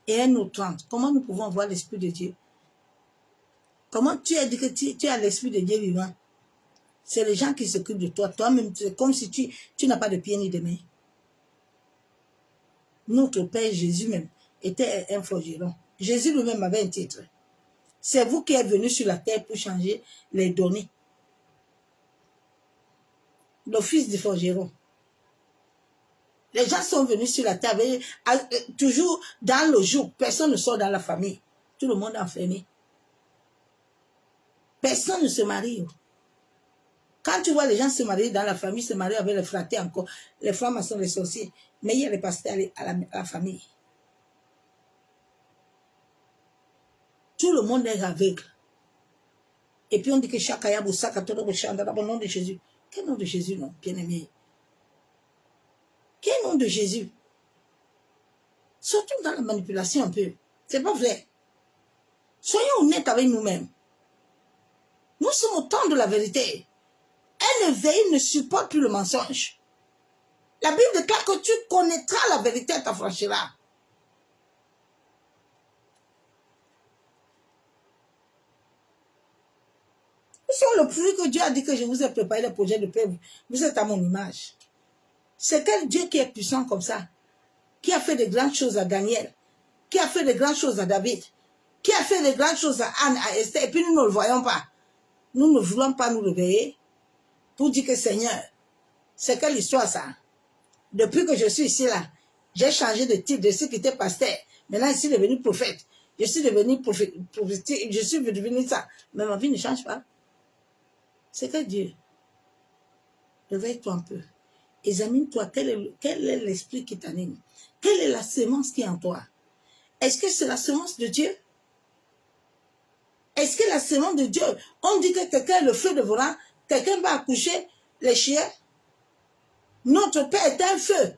Speaker 1: et un autre 30. Comment nous pouvons voir l'Esprit de Dieu? Comment tu as dit que tu as l'Esprit de Dieu vivant? C'est les gens qui s'occupent de toi. Toi-même, c'est comme si tu n'as pas de pied ni de main. Notre Père Jésus même était un forgeron. Jésus lui-même avait un titre. C'est vous qui êtes venu sur la terre pour changer les données. l'office du forgeron. Les gens sont venus sur la table, toujours dans le jour, personne ne sort dans la famille. Tout le monde est enfermé. Personne ne se marie. Quand tu vois les gens se marier dans la famille, se marier avec les fratés encore, les francs-maçons, les sorciers, mais il y a les pasteurs à la famille. Tout le monde est aveugle. Et puis on dit que Shakaya Boussaka, tout le monde chante dans le nom de Jésus. Quel nom de Jésus, non, bien-aimé? Quel nom de Jésus? Surtout dans la manipulation un peu. C'est pas vrai. Soyons honnêtes avec nous-mêmes. Nous sommes au temps de la vérité. Un éveil ne supporte plus le mensonge. La Bible déclare que tu connaîtras la vérité et t'affranchiras. Nous sommes le fruit que Dieu a dit que je vous ai préparé le projet de paix. Vous êtes à mon image. C'est quel Dieu qui est puissant comme ça, qui a fait de grandes choses à Daniel, qui a fait de grandes choses à David, qui a fait de grandes choses à Anne, à Esther, et puis nous ne le voyons pas. Nous ne voulons pas nous réveiller pour dire que Seigneur, c'est quelle histoire ça? Depuis que je suis ici là, j'ai changé de titre, je suis quitté pasteur. Maintenant, je suis devenu prophète. Je suis devenu prophète, je suis devenu ça. Mais ma vie ne change pas. C'est que Dieu, réveille-toi un peu. Examine-toi, quel est l'esprit qui t'anime? Quelle est la semence qui est en toi? Est-ce que c'est la semence de Dieu? Est-ce que la semence de Dieu, on dit que quelqu'un est le feu dévorant, quelqu'un va accoucher les chiens? Notre Père est un feu.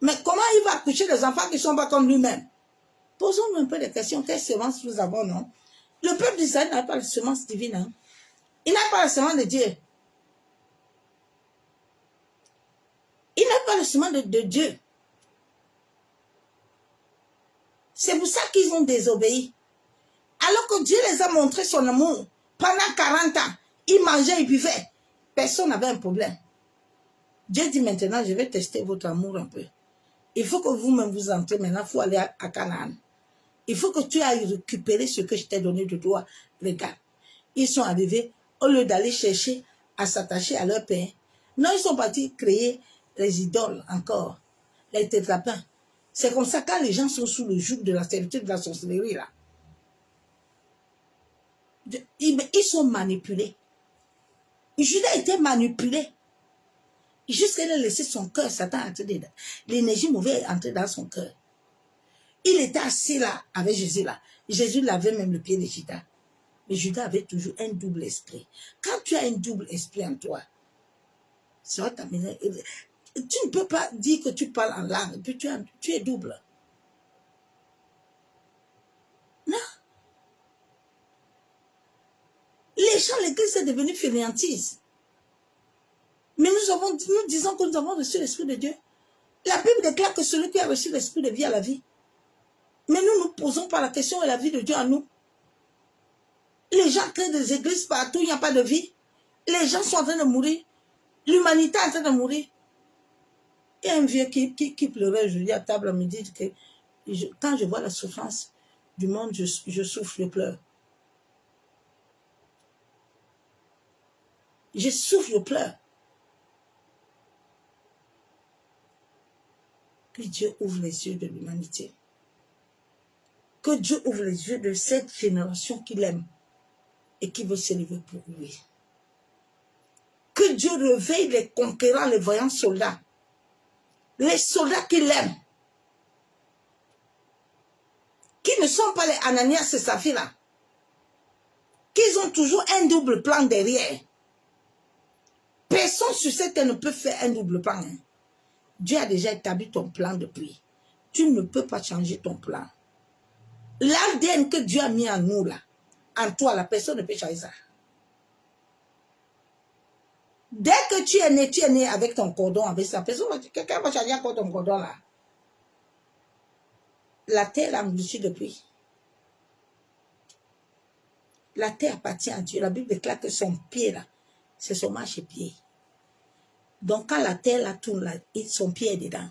Speaker 1: Mais comment il va accoucher des enfants qui ne sont pas comme lui-même? Posons-nous un peu des questions. Quelle semence nous avons, non? Le peuple d'Israël n'a pas la semence divine. Hein? Il n'a pas la semence de Dieu. Il n'a pas la semence de Dieu. C'est pour ça qu'ils ont désobéi. Alors que Dieu les a montré son amour. Pendant 40 ans, ils mangeaient, ils buvaient. Personne n'avait un problème. Dieu dit maintenant, je vais tester votre amour un peu. Il faut que vous-même vous entrez maintenant, il faut aller à Canaan. Il faut que tu ailles récupérer ce que je t'ai donné de toi. Regarde, ils sont arrivés, au lieu d'aller chercher à s'attacher à leur père. Non, ils sont partis créer les idoles encore, les tétrapins. C'est comme ça quand les gens sont sous le joug de la servitude de la sorcellerie là. Ils sont manipulés. Judas était manipulé. Jusqu'à il a laissé son cœur, Satan entrer dedans. L'énergie mauvaise est entrée dans son cœur. Il était assis là, avec Jésus là. Jésus lavait même le pied de Judas. Mais Judas avait toujours un double esprit. Quand tu as un double esprit en toi, ça va t'amener. Tu ne peux pas dire que tu parles en langue, puis tu es double. Non. Les gens, l'église est devenue fainéantise. Mais nous disons que nous avons reçu l'esprit de Dieu. La Bible déclare que celui qui a reçu l'esprit de vie a la vie. Mais nous nous posons pas la question de la vie de Dieu en nous. Les gens créent des églises partout, il n'y a pas de vie. Les gens sont en train de mourir. L'humanité est en train de mourir. Il y a un vieux qui pleurait aujourd'hui à table à midi que quand je vois la souffrance du monde, je souffre, je pleure. Je souffre, je pleure. Que Dieu ouvre les yeux de l'humanité. Que Dieu ouvre les yeux de cette génération qu'il aime et qui veut s'élever pour lui. Que Dieu réveille les conquérants, les voyants soldats. Les soldats qu'il aime. Qui ne sont pas les Ananias et Saphira. Qu'ils ont toujours un double plan derrière. Personne sur cette terre ne peut faire un double plan. Hein. Dieu a déjà établi ton plan depuis. Tu ne peux pas changer ton plan. L'ADN que Dieu a mis en nous là, en toi, la personne ne peut changer ça. Dès que tu es né avec ton cordon, avec sa personne, quelqu'un va changer encore ton cordon là. La terre l'a englouti depuis. La terre appartient à Dieu. La Bible déclare que son pied là, c'est son marchepied. Donc quand la terre la tourne là, son pied est dedans.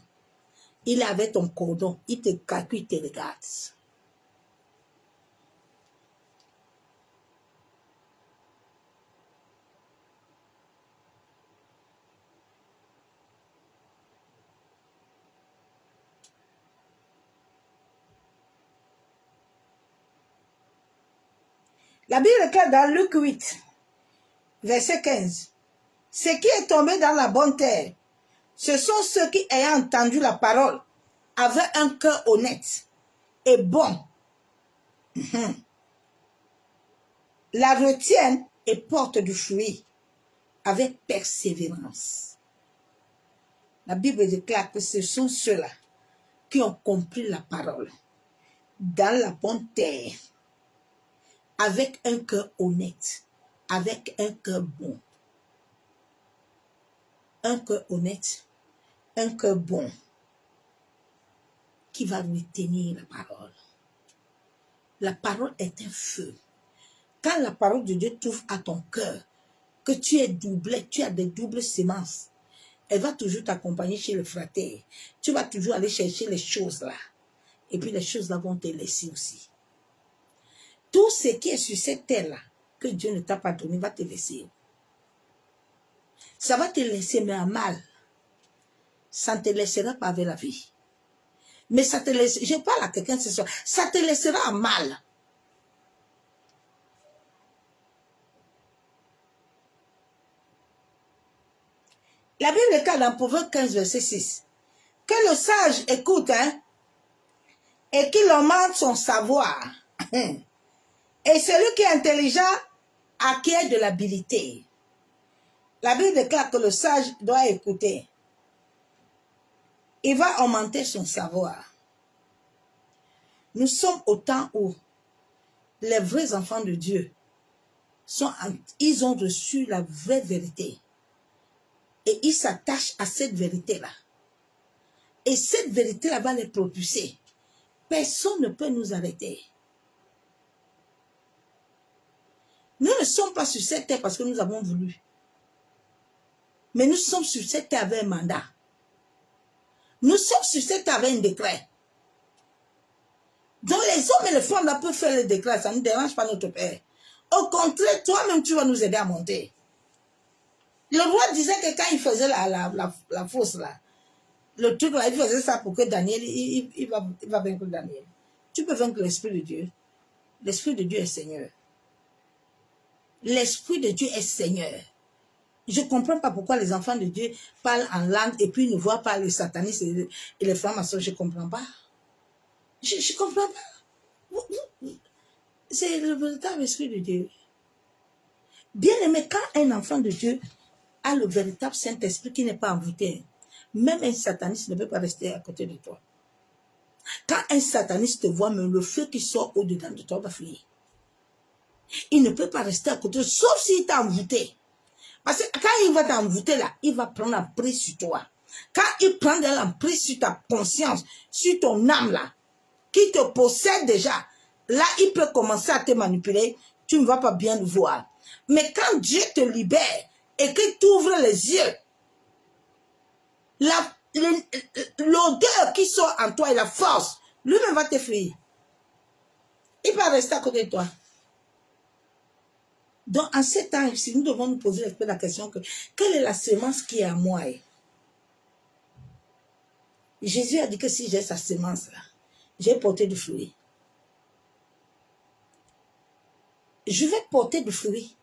Speaker 1: Il est avec ton cordon, il te calcule, il te regarde. La Bible déclare dans Luc 8, verset 15. Ce qui est tombé dans la bonne terre, ce sont ceux qui, ayant entendu la parole, avaient un cœur honnête et bon, la retiennent et portent du fruit avec persévérance. La Bible déclare que ce sont ceux-là qui ont compris la parole dans la bonne terre, avec un cœur honnête, avec un cœur bon. Un cœur honnête, un cœur bon, qui va retenir la parole. La parole est un feu. Quand la parole de Dieu trouve à ton cœur, que tu es doublé, tu as des doubles semences, elle va toujours t'accompagner chez le frater. Tu vas toujours aller chercher les choses là. Et puis les choses là vont te laisser aussi. Tout ce qui est sur cette terre-là, que Dieu ne t'a pas donné, va te laisser. Ça va te laisser, mais à mal. Ça ne te laissera pas avec la vie. Mais ça te laisse, je parle à quelqu'un ce soir, ça te laissera à mal. La Bible déclare dans Proverbe 15, verset 6, que le sage écoute, et qu'il augmente son savoir. Et celui qui est intelligent acquiert de l'habileté. La Bible déclare que le sage doit écouter. Il va augmenter son savoir. Nous sommes au temps où les vrais enfants de Dieu, ils ont reçu la vraie vérité. Et ils s'attachent à cette vérité-là. Et cette vérité-là va les propulser. Personne ne peut nous arrêter. Nous ne sommes pas sur cette terre parce que nous avons voulu. Mais nous sommes sur cette terre avec un mandat. Nous sommes sur cette terre avec un décret. Donc les hommes et les femmes là peuvent faire le décret, ça ne dérange pas notre Père. Au contraire, toi-même tu vas nous aider à monter. Le roi disait que quand il faisait la fosse là, le truc là, il faisait ça pour que Daniel, il va vaincre Daniel. Tu peux vaincre l'Esprit de Dieu. L'Esprit de Dieu est Seigneur. L'Esprit de Dieu est Seigneur. Je ne comprends pas pourquoi les enfants de Dieu parlent en langue et puis ne voient pas les satanistes et les francs-maçons. Je ne comprends pas. Je ne comprends pas. C'est le véritable Esprit de Dieu. Bien aimé, quand un enfant de Dieu a le véritable Saint-Esprit qui n'est pas envoûté, même un sataniste ne peut pas rester à côté de toi. Quand un sataniste te voit, même le feu qui sort au-dedans de toi va fuir. Il ne peut pas rester à côté, sauf s'il t'a envoûté. Parce que quand il va t'envoûter là, il va prendre un prix sur toi. Quand il prend un prix sur ta conscience, sur ton âme là, qui te possède déjà, là il peut commencer à te manipuler, tu ne vas pas bien le voir. Mais quand Dieu te libère et qu'il t'ouvre les yeux, l'odeur qui sort en toi et la force, lui-même va te fuir. Il va rester à côté de toi. Donc, en ces temps, si nous devons nous poser la question que quelle est la semence qui est à moi? Jésus a dit que si j'ai sa semence là, j'ai porté du fruit. Je vais porter du fruit.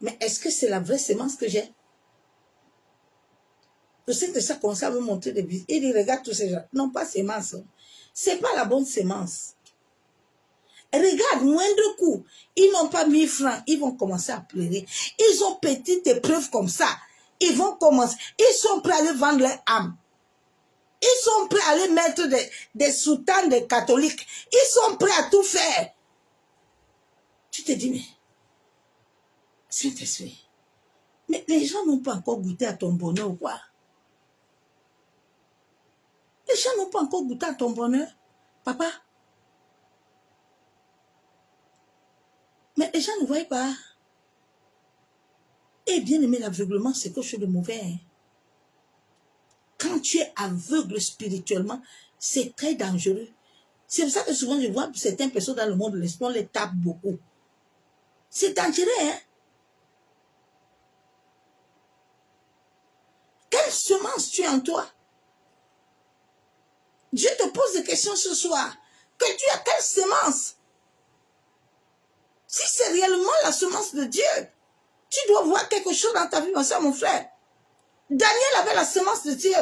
Speaker 1: Mais est-ce que c'est la vraie semence que j'ai? Le Saint-Esprit commence à me montrer des vies. Il dit, regarde tous ces gens. Non, pas semence. C'est pas la bonne semence. Regarde, moindre coup, ils n'ont pas 1000 francs, ils vont commencer à pleurer. Ils ont petite épreuve comme ça. Ils vont commencer. Ils sont prêts à aller vendre leur âme. Ils sont prêts à aller mettre des soutanes des catholiques. Ils sont prêts à tout faire. Tu te dis, mais, Saint-Esprit, mais les gens n'ont pas encore goûté à ton bonheur ou quoi? Les gens n'ont pas encore goûté à ton bonheur, papa. Mais les gens ne voient pas. Et bien aimé, l'aveuglement, c'est quelque chose de mauvais. Hein? Quand tu es aveugle spirituellement, c'est très dangereux. C'est pour ça que souvent je vois certaines personnes dans le monde de l'esprit, on les tape beaucoup. C'est dangereux, hein? Quelle semence tu as en toi? Dieu te pose des questions ce soir. Que tu as quelle semence? Si réellement la semence de Dieu, tu dois voir quelque chose dans ta vie, mon soeur, mon frère. Daniel avait la semence de Dieu.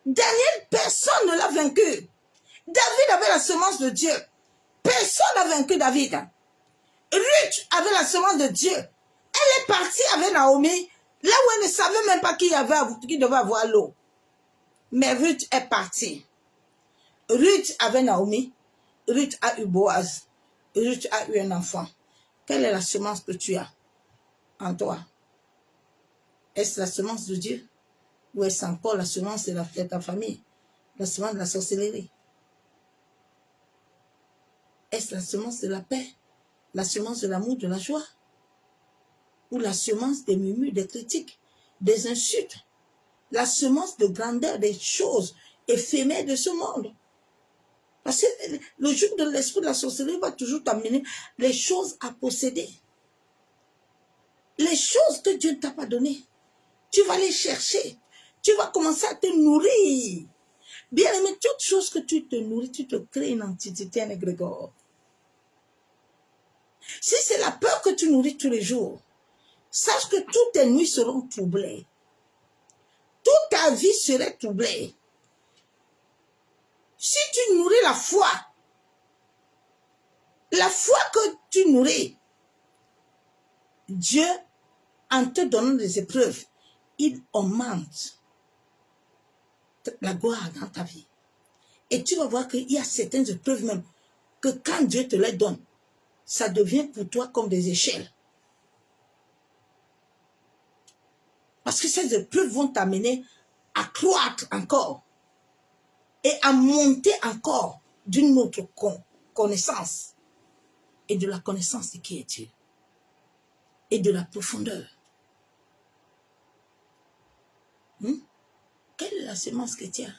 Speaker 1: Daniel, personne ne l'a vaincu. David avait la semence de Dieu. Personne n'a vaincu David. Ruth avait la semence de Dieu. Elle est partie avec Naomi, là où elle ne savait même pas qui devait avoir l'eau. Mais Ruth est partie. Ruth avait Naomi. Ruth a eu Boaz. Ruth a eu un enfant. Quelle est la semence que tu as en toi? Est-ce la semence de Dieu? Ou est-ce encore la semence de ta famille? La semence de la sorcellerie? Est-ce la semence de la paix? La semence de l'amour, de la joie? Ou la semence des murmures, des critiques, des insultes? La semence de grandeur des choses éphémères de ce monde? Parce que le joug de l'esprit de la sorcellerie va toujours t'amener les choses à posséder. Les choses que Dieu ne t'a pas données. Tu vas les chercher. Tu vas commencer à te nourrir. Bien aimé, toute chose que tu te nourris, tu te crées une entité, un égrégore. Si c'est la peur que tu nourris tous les jours, sache que toutes tes nuits seront troublées. Toute ta vie serait troublée. Si tu nourris la foi que tu nourris, Dieu, en te donnant des épreuves, il augmente la gloire dans ta vie. Et tu vas voir qu'il y a certaines épreuves même, que quand Dieu te les donne, ça devient pour toi comme des échelles. Parce que ces épreuves vont t'amener à croître encore et à monter encore d'une autre connaissance et de la connaissance de qui est Dieu et de la profondeur. Quelle est la semence que tu as?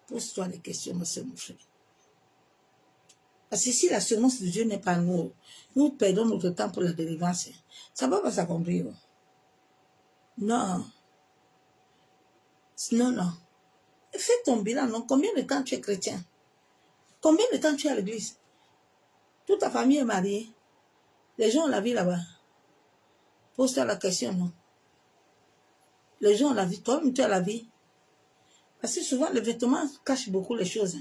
Speaker 1: Pose-toi des questions, ma soeur, mon frère. Parce que si la semence de Dieu n'est pas nous, nous perdons notre temps pour la délivrance. Ça ne va pas s'accomplir. Non. Non, non. Fais ton bilan, non? Combien de temps tu es chrétien? Combien de temps tu es à l'église? Toute ta famille est mariée. Les gens ont la vie là-bas. Pose-toi la question, non? Les gens ont la vie. Toi-même, tu as la vie. Parce que souvent, les vêtements cachent beaucoup les choses.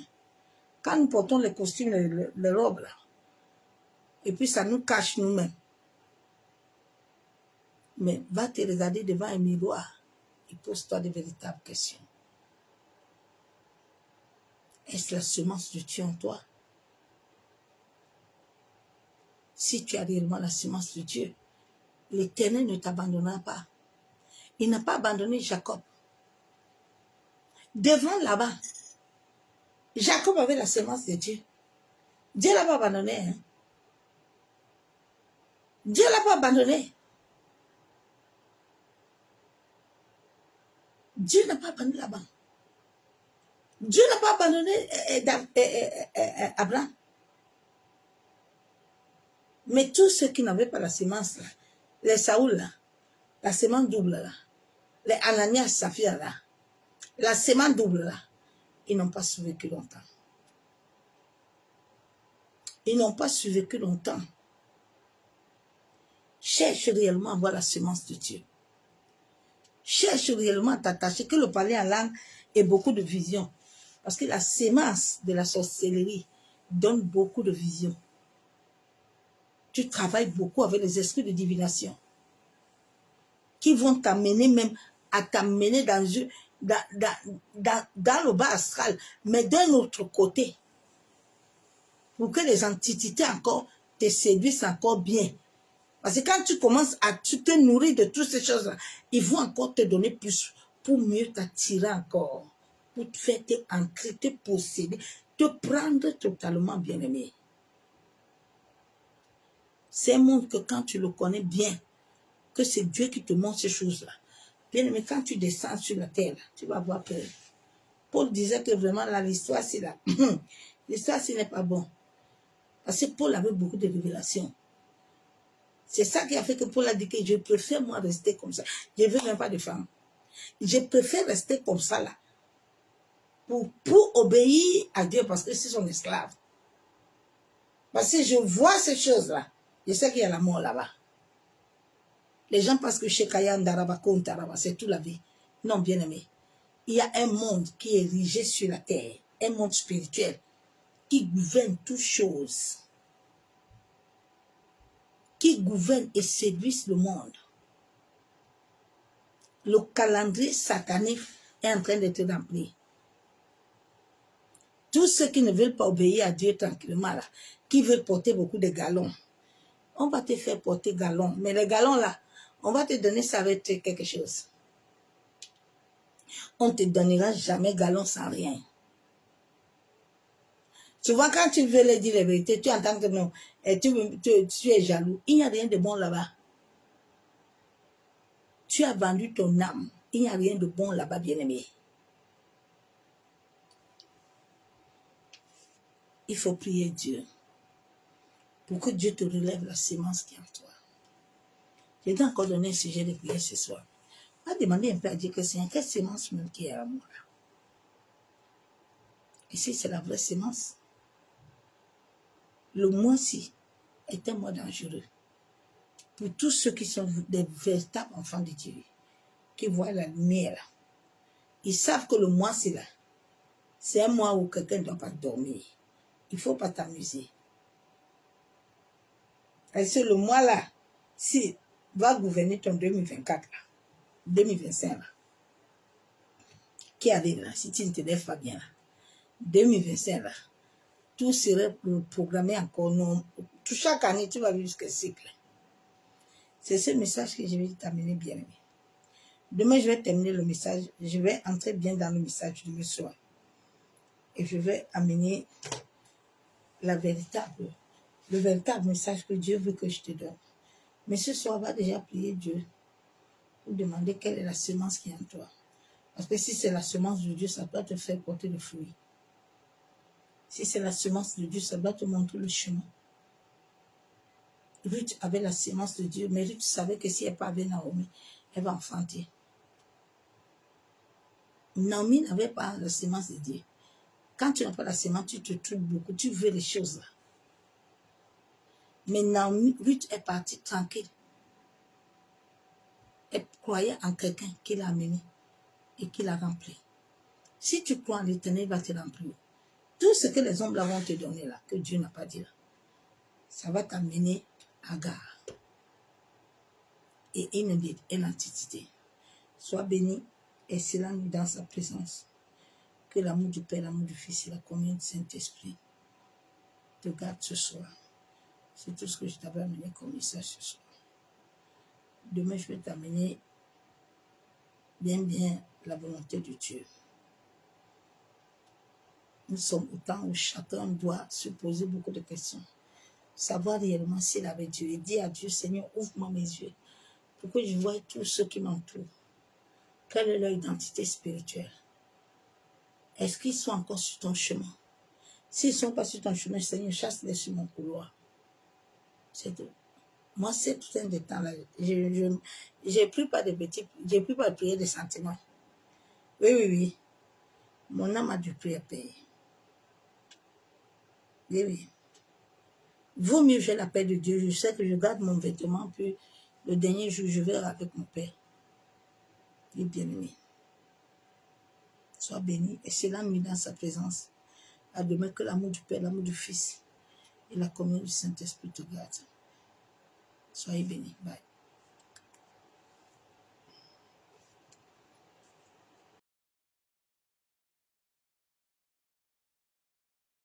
Speaker 1: Quand nous portons les costumes, les robes, là, et puis ça nous cache nous-mêmes. Mais va te regarder devant un miroir et pose-toi de véritables questions. Est-ce la semence de Dieu en toi? Si tu as réellement la semence de Dieu, l'Éternel ne t'abandonnera pas. Il n'a pas abandonné Jacob. Devant là-bas, Jacob avait la semence de Dieu. Dieu ne l'a pas abandonné. Hein? Dieu ne l'a pas abandonné. Dieu n'a pas abandonné là-bas. Dieu n'a pas abandonné Abraham. Mais tous ceux qui n'avaient pas la semence, là, les Saoul, là, la semence double, là, les Ananias, Saphir, là, la semence double, là, ils n'ont pas survécu longtemps. Ils n'ont pas survécu longtemps. Cherche réellement à voir la semence de Dieu. Cherche réellement à t'attacher, que le parler en langue ait beaucoup de vision. Parce que la semence de la sorcellerie donne beaucoup de vision. Tu travailles beaucoup avec les esprits de divination qui vont t'amener même à t'amener dans le bas astral, mais d'un autre côté, pour que les entités encore te séduisent encore bien. Parce que quand tu commences à te nourrir de toutes ces choses-là, ils vont encore te donner plus pour mieux t'attirer encore, pour te faire t'ancrer, te posséder, te prendre totalement bien-aimé. C'est un monde que quand tu le connais bien, que c'est Dieu qui te montre ces choses-là. Bien aimé, quand tu descends sur la terre, tu vas avoir peur. Paul disait que vraiment là, l'histoire, c'est là. L'histoire, ce n'est pas bon. Parce que Paul avait beaucoup de révélations. C'est ça qui a fait que Paul a dit que je préfère moi rester comme ça. Je ne veux même pas de femme. Je préfère rester comme ça là. Pour obéir à Dieu parce que c'est son esclave. Parce que je vois ces choses-là. Je sais qu'il y a la mort là-bas. Les gens pensent que chez Kayandaraba, Kontaraba, c'est tout la vie. Non, bien aimé. Il y a un monde qui est érigé sur la terre, un monde spirituel qui gouverne toutes choses, qui gouverne et séduit le monde. Le calendrier satanique est en train d'être rempli. Tous ceux qui ne veulent pas obéir à Dieu tranquillement, là, qui veulent porter beaucoup de galons, on va te faire porter galons. Mais les galons là, on va te donner, ça va être quelque chose. On ne te donnera jamais galons sans rien. Tu vois, quand tu veux leur dire la vérité, tu entends que non, et tu es jaloux. Il n'y a rien de bon là-bas. Tu as vendu ton âme. Il n'y a rien de bon là-bas, bien-aimé. Il faut prier Dieu pour que Dieu te relève la sémence qui est en toi. Je t'ai encore donné un sujet de prière ce soir. On va demander un peu à Dieu que c'est quelle sémence même qui est à moi. Et si c'est la vraie sémence, le mois-ci est un mois dangereux pour tous ceux qui sont des véritables enfants de Dieu, qui voient la lumière là. Ils savent que le mois-ci là, c'est un mois où quelqu'un ne doit pas dormir. Il ne faut pas t'amuser. Parce que le mois là, si va gouverner ton 2024 là, 2025 là, qui arrive là, si tu ne te lèves pas bien là, 2025 là, tout serait programmé encore. Non, chaque année, tu vas vivre jusqu'au cycle. C'est ce message que je vais t'amener, bien aimé. Demain, je vais terminer le message. Je vais entrer bien dans le message du soir. Et je vais amener le véritable message que Dieu veut que je te donne. Mais ce soir, va déjà prier Dieu pour demander quelle est la semence qui est en toi. Parce que si c'est la semence de Dieu, ça doit te faire porter le fruit. Si c'est la semence de Dieu, ça doit te montrer le chemin. Ruth avait la semence de Dieu, mais Ruth savait que si elle part avec Naomi, elle va enfanter. Naomi n'avait pas la semence de Dieu. Quand tu n'as pas la semence, tu te trouves beaucoup, tu veux les choses là. Mais Naomi, Ruth est partie tranquille. Elle croyait en quelqu'un qui l'a amené et qui l'a rempli. Si tu crois en l'Éternel, il va te remplir. Tout ce que les hommes là vont te donner là, que Dieu n'a pas dit là, ça va t'amener à Agar. Et Inébit et l'antiquité. Sois béni et cela nous dans sa présence. Que l'amour du Père, l'amour du Fils et la communion du Saint-Esprit te garde ce soir. C'est tout ce que je t'avais amené comme message ce soir. Demain, je vais t'amener bien la volonté de Dieu. Nous sommes au temps où chacun doit se poser beaucoup de questions. Savoir réellement s'il avait Dieu et dire à Dieu, Seigneur, ouvre-moi mes yeux pour que je voie tous ceux qui m'entourent. Quelle est leur identité spirituelle? Est-ce qu'ils sont encore sur ton chemin? S'ils ne sont pas sur ton chemin, Seigneur, chasse-les sur mon couloir. C'est tout. Moi, c'est tout un temps là. J'ai plus pas de petits, j'ai plus pas de prier de sentiments. Oui. Mon âme a du prix à payer. Oui. Vaut mieux j'ai la paix de Dieu. Je sais que je garde mon vêtement, puis le dernier jour, je vais avec mon Père. Il est bien aimé. Sois béni et c'est la nuit dans sa présence. À demain que l'amour du Père, l'amour du Fils et la communion du Saint-Esprit te gardent. Soyez bénis. Bye.